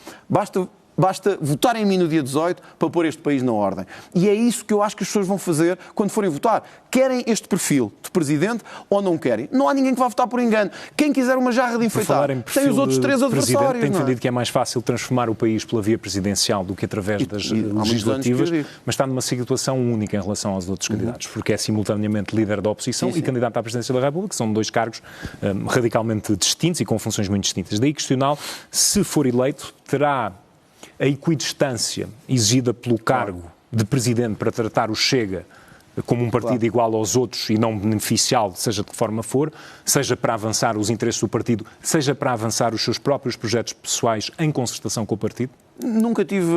Basta votar em mim no dia 18 para pôr este país na ordem. E é isso que eu acho que as pessoas vão fazer quando forem votar. Querem este perfil de presidente ou não querem? Não há ninguém que vá votar por engano. Quem quiser uma jarra de enfeitar, tem os outros 3 adversários. Tem defendido que é mais fácil transformar o país pela via presidencial do que através das legislativas, mas está numa situação única em relação aos outros candidatos, porque é simultaneamente líder da oposição e candidato à presidência da República, que são 2 cargos radicalmente distintos e com funções muito distintas. Daí questioná-lo, se for eleito, terá a equidistância exigida pelo cargo de Presidente para tratar o Chega como um partido igual aos outros e não beneficial, seja de que forma for, seja para avançar os interesses do partido, seja para avançar os seus próprios projetos pessoais em concertação com o partido? Nunca tive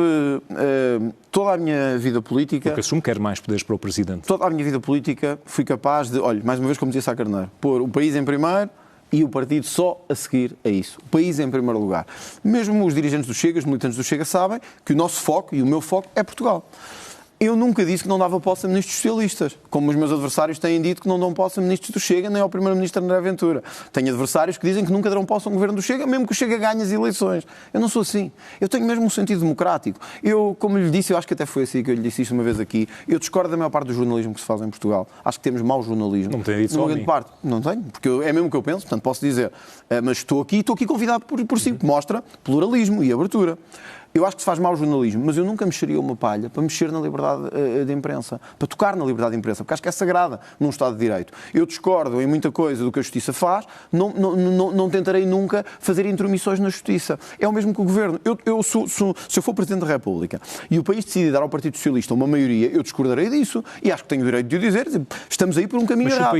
toda a minha vida política... Porque assumo que quer mais poderes para o Presidente. Toda a minha vida política fui capaz de, olha, mais uma vez como dizia Sá Carneiro, pôr o país em primeiro e o partido só a seguir a isso. O país em primeiro lugar. Mesmo os dirigentes do Chega, os militantes do Chega, sabem que o nosso foco e o meu foco é Portugal. Eu nunca disse que não dava posse a ministros socialistas, como os meus adversários têm dito que não dão posse a ministros do Chega, nem ao primeiro-ministro André Ventura. Tenho adversários que dizem que nunca darão posse a um governo do Chega, mesmo que o Chega ganhe as eleições. Eu não sou assim. Eu tenho mesmo um sentido democrático. Eu, como lhe disse, eu acho que até foi assim que eu lhe disse isto uma vez aqui, eu discordo da maior parte do jornalismo que se faz em Portugal. Acho que temos mau jornalismo. Não me tem dito só a mim. Parte. Não tenho, porque é mesmo o que eu penso, portanto posso dizer. Mas estou aqui convidado por si, que mostra pluralismo e abertura. Eu acho que se faz mau jornalismo, mas eu nunca mexeria uma palha para mexer na liberdade de imprensa, para tocar na liberdade de imprensa, porque acho que é sagrada num Estado de Direito. Eu discordo em muita coisa do que a Justiça faz, não tentarei nunca fazer intromissões na Justiça. É o mesmo que o Governo. Se eu for Presidente da República e o país decidir dar ao Partido Socialista uma maioria, eu discordarei disso e acho que tenho o direito de o dizer. Estamos aí por um caminho errado.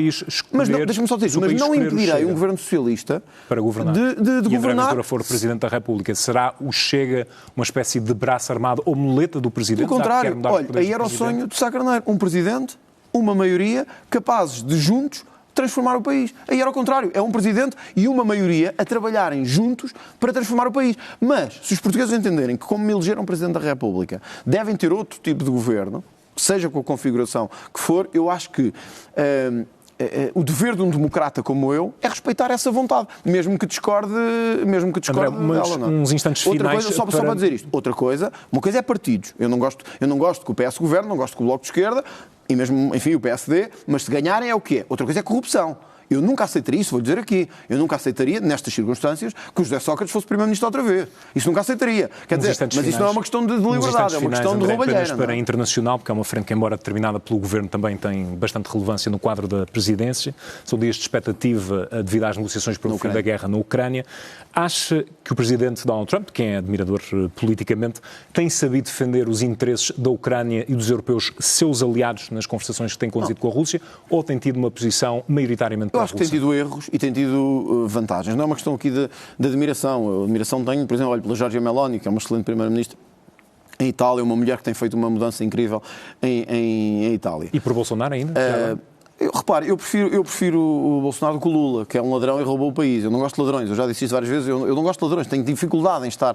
Mas deixa-me só dizer, mas não impedirei um Governo Socialista para governar. de governar. E André Ventura for se... Presidente da República, será o Chega uma espécie de braço armado ou muleta do Presidente? Pelo contrário, olha, aí era o sonho de Sá Carneiro. Um Presidente, uma maioria, capazes de juntos transformar o país. Aí era o contrário. É um Presidente e uma maioria a trabalharem juntos para transformar o país. Mas, se os portugueses entenderem que, como me elegeram Presidente da República, devem ter outro tipo de governo, seja com a configuração que for, eu acho que... o dever de um democrata como eu é respeitar essa vontade, mesmo que discorde André, dela. Não. Uns instantes outra finais coisa, só para dizer isto, uma coisa é partidos. Eu não gosto que o PS governe, não gosto que o Bloco de Esquerda, e mesmo, enfim, o PSD, mas se ganharem é o quê? Outra coisa é corrupção. Eu nunca aceitaria, isso vou dizer aqui, eu nunca aceitaria, nestas circunstâncias, que o José Sócrates fosse Primeiro-Ministro outra vez. Isso nunca aceitaria. Quer dizer, mas isso não é uma questão de liberdade, é uma questão de roubalheira. Apenas para a internacional, porque é uma frente que, embora determinada pelo Governo, também tem bastante relevância no quadro da presidência. São dias de expectativa devido às negociações para o fim da guerra na Ucrânia. Acha que o Presidente Donald Trump, quem é admirador politicamente, tem sabido defender os interesses da Ucrânia e dos europeus, seus aliados, nas conversações que tem conduzido com a Rússia, ou tem tido uma posição maioritariamente Eu acho que tem tido erros e tem tido vantagens. Não é uma questão aqui de admiração. A admiração tenho, por exemplo, olho pela Giorgia Meloni, que é uma excelente Primeira-Ministra em Itália, uma mulher que tem feito uma mudança incrível em Itália. E por Bolsonaro ainda? Eu prefiro o Bolsonaro que o Lula, que é um ladrão e roubou o país. Eu não gosto de ladrões, eu já disse isto várias vezes, eu não gosto de ladrões, tenho dificuldade em estar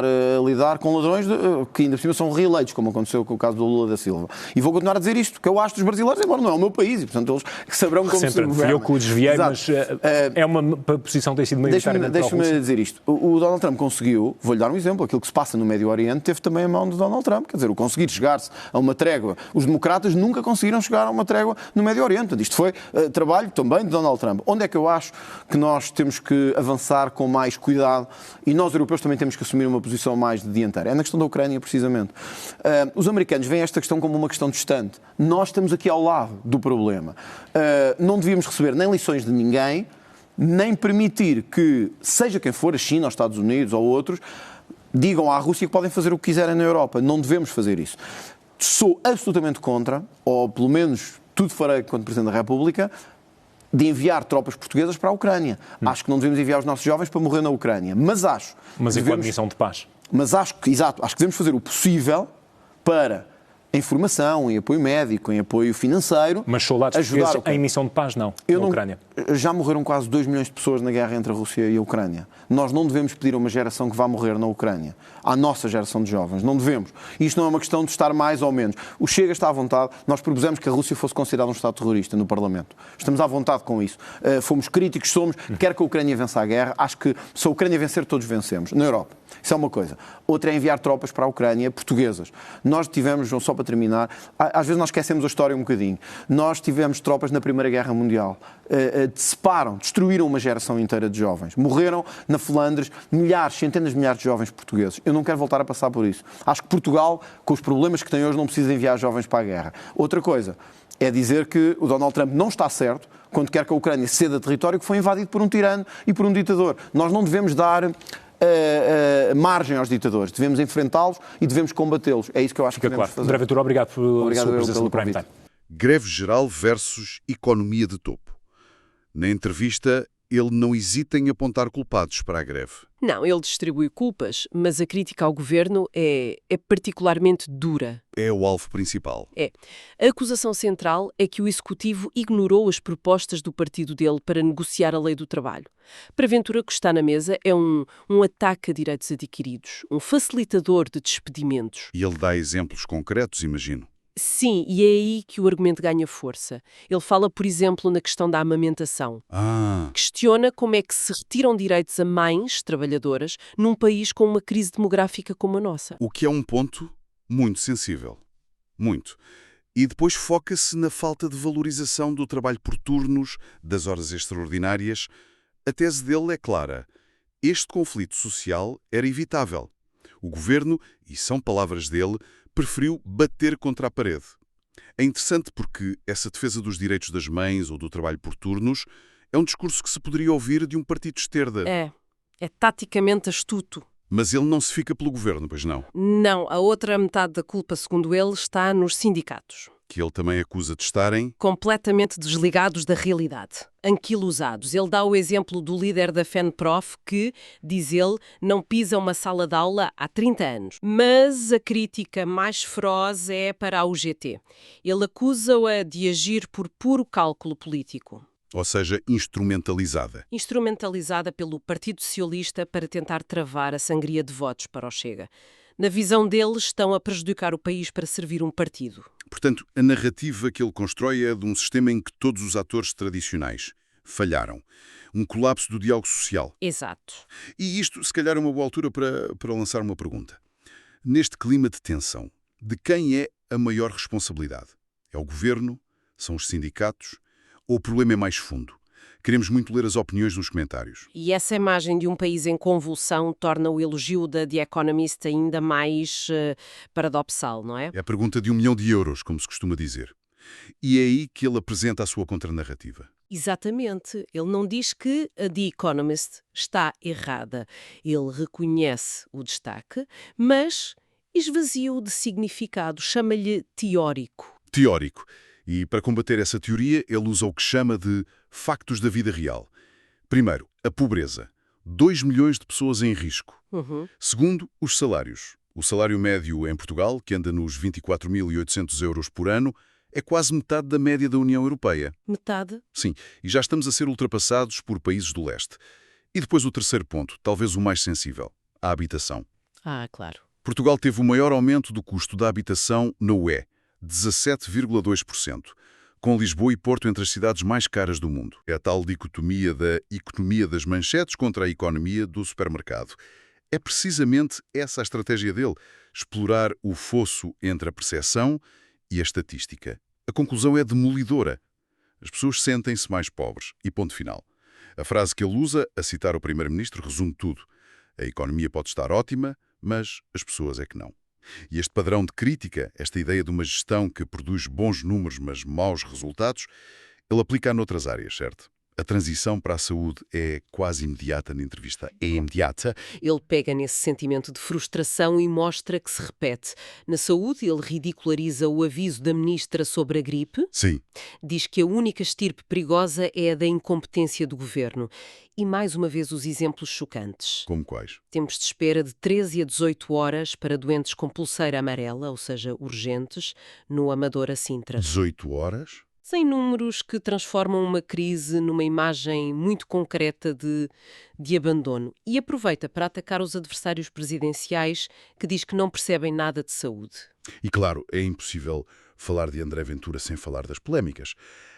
a lidar com ladrões que ainda por cima são reeleitos, como aconteceu com o caso do Lula da Silva. E vou continuar a dizer isto, que eu acho dos brasileiros, embora não é o meu país, e portanto eles saberão como se governa. Fui eu que o desviei, mas é uma posição que tem sido maioritariamente para a Rússia. Deixa-me dizer isto. O Donald Trump conseguiu, vou-lhe dar um exemplo, aquilo que se passa no Médio Oriente teve também a mão do Donald Trump, quer dizer, o conseguir chegar-se a uma trégua. Os democratas nunca conseguiram chegar a uma trégua no Médio Oriente. Portanto, isto foi trabalho também de Donald Trump. Onde é que eu acho que nós temos que avançar com mais cuidado e nós, europeus, também temos que assumir uma posição mais de dianteira? É na questão da Ucrânia, precisamente. Os americanos veem esta questão como uma questão distante. Nós estamos aqui ao lado do problema. Não devíamos receber nem lições de ninguém, nem permitir que, seja quem for, a China, os Estados Unidos ou outros, digam à Rússia que podem fazer o que quiserem na Europa. Não devemos fazer isso. Sou absolutamente contra, ou pelo menos tudo farei enquanto Presidente da República, de enviar tropas portuguesas para a Ucrânia. Acho que não devemos enviar os nossos jovens para morrer na Ucrânia. Mas enquanto missão de paz. Mas acho que devemos fazer o possível para, em formação, em apoio médico, em apoio financeiro, mas soldados portugueses em missão de paz, não, na Ucrânia. Já morreram quase 2 milhões de pessoas na guerra entre a Rússia e a Ucrânia. Nós não devemos pedir a uma geração que vá morrer na Ucrânia. À nossa geração de jovens. Não devemos. Isto não é uma questão de estar mais ou menos. O Chega está à vontade. Nós propusemos que a Rússia fosse considerada um Estado terrorista no Parlamento. Estamos à vontade com isso. Fomos críticos, quer que a Ucrânia vença a guerra. Acho que se a Ucrânia vencer, todos vencemos. Na Europa. Isso é uma coisa. Outra é enviar tropas para a Ucrânia, portuguesas. Nós tivemos, só para terminar, às vezes nós esquecemos a história um bocadinho. Nós tivemos tropas na Primeira Guerra Mundial. Destruíram uma geração inteira de jovens. Morreram na Flandres milhares, centenas de milhares de jovens portugueses. Eu não quero voltar a passar por isso. Acho que Portugal, com os problemas que tem hoje, não precisa enviar jovens para a guerra. Outra coisa é dizer que o Donald Trump não está certo quando quer que a Ucrânia ceda território que foi invadido por um tirano e por um ditador. Nós não devemos dar margem aos ditadores. Devemos enfrentá-los e devemos combatê-los. É isso que eu acho que devemos fazer. André Ventura, obrigado pela sua presença no Prime Time. Greve geral versus economia de topo. Na entrevista, ele não hesita em apontar culpados para a greve. Não, ele distribui culpas, mas a crítica ao governo é particularmente dura. É o alvo principal. A acusação central é que o Executivo ignorou as propostas do partido dele para negociar a lei do trabalho. Para Ventura, o que está na mesa é um ataque a direitos adquiridos, um facilitador de despedimentos. E ele dá exemplos concretos, imagino. Sim, e é aí que o argumento ganha força. Ele fala, por exemplo, na questão da amamentação. Questiona como é que se retiram direitos a mães trabalhadoras num país com uma crise demográfica como a nossa. O que é um ponto muito sensível. Muito. E depois foca-se na falta de valorização do trabalho por turnos, das horas extraordinárias. A tese dele é clara. Este conflito social era evitável. O governo, e são palavras dele, preferiu bater contra a parede. É interessante porque essa defesa dos direitos das mães ou do trabalho por turnos é um discurso que se poderia ouvir de um partido de esquerda. É taticamente astuto. Mas ele não se fica pelo governo, pois não? Não, a outra metade da culpa, segundo ele, está nos sindicatos. Que ele também acusa de estarem completamente desligados da realidade, anquilosados. Ele dá o exemplo do líder da FENPROF que, diz ele, não pisa uma sala de aula há 30 anos. Mas a crítica mais feroz é para a UGT. Ele acusa-a de agir por puro cálculo político. Ou seja, instrumentalizada. Instrumentalizada pelo Partido Socialista para tentar travar a sangria de votos para o Chega. Na visão deles, estão a prejudicar o país para servir um partido. Portanto, a narrativa que ele constrói é de um sistema em que todos os atores tradicionais falharam. Um colapso do diálogo social. Exato. E isto, se calhar, é uma boa altura para lançar uma pergunta. Neste clima de tensão, de quem é a maior responsabilidade? É o governo? São os sindicatos? Ou o problema é mais fundo? Queremos muito ler as opiniões nos comentários. E essa imagem de um país em convulsão torna o elogio da The Economist ainda mais paradoxal, não é? É a pergunta de 1 milhão de euros, como se costuma dizer. E é aí que ele apresenta a sua contranarrativa. Exatamente. Ele não diz que a The Economist está errada. Ele reconhece o destaque, mas esvazia-o de significado, chama-lhe teórico. Teórico. E para combater essa teoria, ele usa o que chama de factos da vida real. Primeiro, a pobreza. 2 milhões de pessoas em risco. Segundo, os salários. O salário médio em Portugal, que anda nos 24.800 euros por ano, É quase metade da média da União Europeia. Metade? Sim, e já estamos a ser ultrapassados por países do leste. E depois o terceiro ponto, talvez o mais sensível, a habitação. Ah, claro. Portugal teve o maior aumento do custo da habitação na UE, 17,2%, com Lisboa e Porto entre as cidades mais caras do mundo. É a tal dicotomia da economia das manchetes contra a economia do supermercado. É precisamente essa a estratégia dele, explorar o fosso entre a percepção e a estatística. A conclusão é demolidora. As pessoas sentem-se mais pobres. E ponto final. A frase que ele usa, a citar o primeiro-ministro, resume tudo. A economia pode estar ótima, mas as pessoas é que não. E este padrão de crítica, esta ideia de uma gestão que produz bons números, mas maus resultados, ele aplica noutras áreas, certo? A transição para a saúde é quase imediata na entrevista. É imediata. Ele pega nesse sentimento de frustração e mostra que se repete. Na saúde, ele ridiculariza o aviso da ministra sobre a gripe. Sim. Diz que a única estirpe perigosa é a da incompetência do governo. E, mais uma vez, os exemplos chocantes. Como quais? Tempos de espera de 13 a 18 horas para doentes com pulseira amarela, ou seja, urgentes, no Amadora Sintra. 18 horas? Sem números que transformam uma crise numa imagem muito concreta de abandono. E aproveita para atacar os adversários presidenciais que diz que não percebem nada de saúde. E claro, é impossível falar de André Ventura sem falar das polémicas.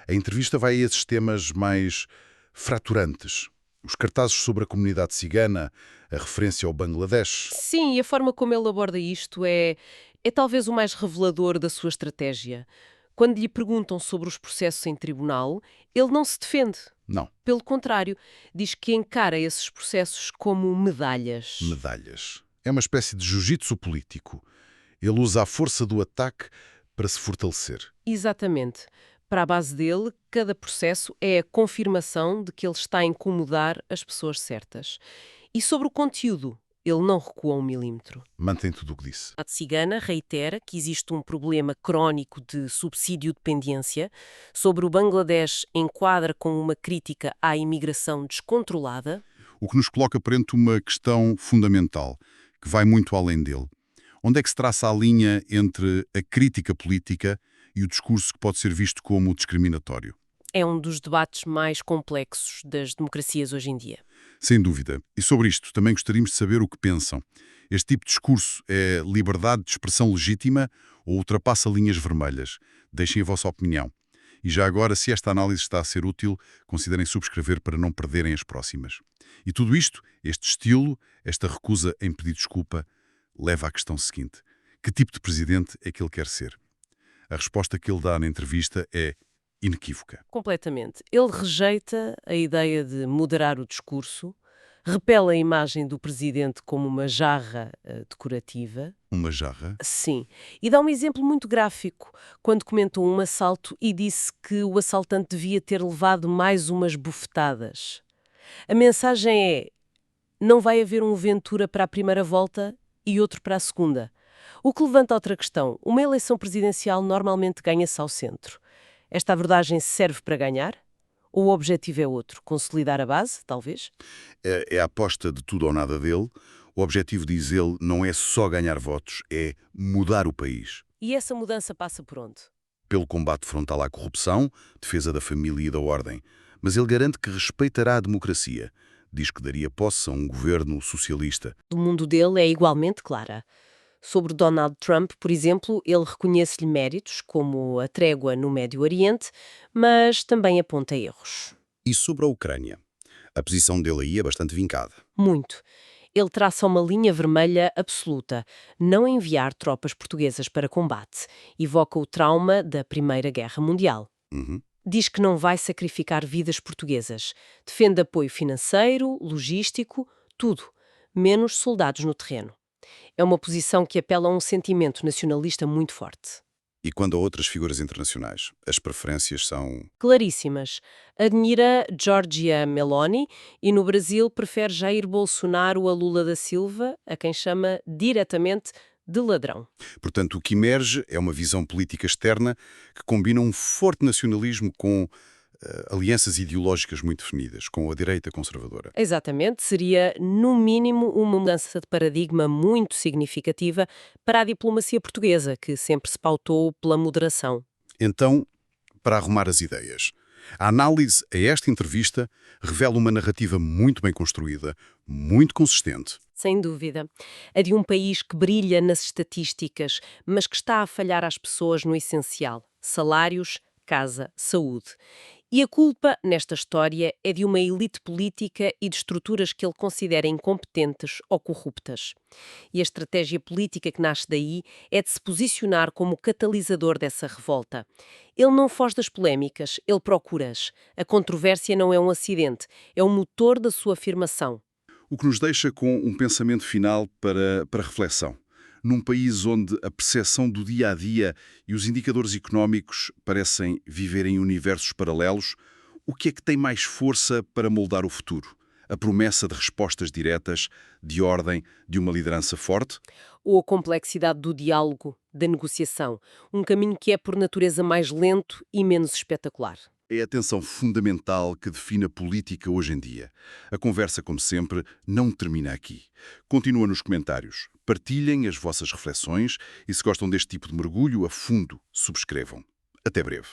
A entrevista vai a esses temas mais fraturantes. Os cartazes sobre a comunidade cigana, a referência ao Bangladesh. Sim, e a forma como ele aborda isto é talvez o mais revelador da sua estratégia. Quando lhe perguntam sobre os processos em tribunal, ele não se defende. Não. Pelo contrário, diz que encara esses processos como medalhas. Medalhas. É uma espécie de jiu-jitsu político. Ele usa a força do ataque para se fortalecer. Exatamente. Para a base dele, cada processo é a confirmação de que ele está a incomodar as pessoas certas. E sobre o conteúdo, ele não recua 1 milímetro. Mantém tudo o que disse. A Cigana reitera que existe um problema crónico de subsídio-dependência. Sobre o Bangladesh, enquadra com uma crítica à imigração descontrolada. O que nos coloca perante uma questão fundamental, que vai muito além dele. Onde é que se traça a linha entre a crítica política e o discurso que pode ser visto como discriminatório? É um dos debates mais complexos das democracias hoje em dia. Sem dúvida. E sobre isto também gostaríamos de saber o que pensam. Este tipo de discurso é liberdade de expressão legítima ou ultrapassa linhas vermelhas? Deixem a vossa opinião. E já agora, se esta análise está a ser útil, considerem subscrever para não perderem as próximas. E tudo isto, este estilo, esta recusa em pedir desculpa, leva à questão seguinte. Que tipo de presidente é que ele quer ser? A resposta que ele dá na entrevista é inequívoca. Completamente. Ele rejeita a ideia de moderar o discurso, repele a imagem do presidente como uma jarra decorativa. Uma jarra? Sim. E dá um exemplo muito gráfico, quando comentou um assalto e disse que o assaltante devia ter levado mais umas bufetadas. A mensagem é: não vai haver um Ventura para a primeira volta e outro para a segunda. O que levanta outra questão. Uma eleição presidencial normalmente ganha-se ao centro. Esta abordagem serve para ganhar? Ou o objetivo é outro? Consolidar a base, talvez? É a aposta de tudo ou nada dele. O objetivo, diz ele, não é só ganhar votos, é mudar o país. E essa mudança passa por onde? Pelo combate frontal à corrupção, defesa da família e da ordem. Mas ele garante que respeitará a democracia. Diz que daria posse a um governo socialista. O mundo dele é igualmente clara. Sobre Donald Trump, por exemplo, ele reconhece-lhe méritos, como a trégua no Médio Oriente, mas também aponta erros. E sobre a Ucrânia? A posição dele aí é bastante vincada. Muito. Ele traça uma linha vermelha absoluta: não enviar tropas portuguesas para combate. Evoca o trauma da Primeira Guerra Mundial. Diz que não vai sacrificar vidas portuguesas. Defende apoio financeiro, logístico, tudo, menos soldados no terreno. É uma posição que apela a um sentimento nacionalista muito forte. E quando a outras figuras internacionais, as preferências são... Claríssimas. Admira Giorgia Meloni e no Brasil prefere Jair Bolsonaro a Lula da Silva, a quem chama diretamente de ladrão. Portanto, o que emerge é uma visão política externa que combina um forte nacionalismo com alianças ideológicas muito definidas, com a direita conservadora. Exatamente. Seria, no mínimo, uma mudança de paradigma muito significativa para a diplomacia portuguesa, que sempre se pautou pela moderação. Então, para arrumar as ideias, a análise a esta entrevista revela uma narrativa muito bem construída, muito consistente. Sem dúvida. A de um país que brilha nas estatísticas, mas que está a falhar às pessoas no essencial: salários, casa, saúde. E a culpa, nesta história, é de uma elite política e de estruturas que ele considera incompetentes ou corruptas. E a estratégia política que nasce daí é de se posicionar como catalisador dessa revolta. Ele não foge das polémicas, ele procura-as. A controvérsia não é um acidente, é o motor da sua afirmação. O que nos deixa com um pensamento final para reflexão. Num país onde a percepção do dia-a-dia e os indicadores económicos parecem viver em universos paralelos, o que é que tem mais força para moldar o futuro? A promessa de respostas diretas, de ordem, de uma liderança forte? Ou a complexidade do diálogo, da negociação, um caminho que é por natureza mais lento e menos espetacular. É a tensão fundamental que define a política hoje em dia. A conversa, como sempre, não termina aqui. Continua nos comentários. Partilhem as vossas reflexões e, se gostam deste tipo de mergulho a fundo, subscrevam. Até breve.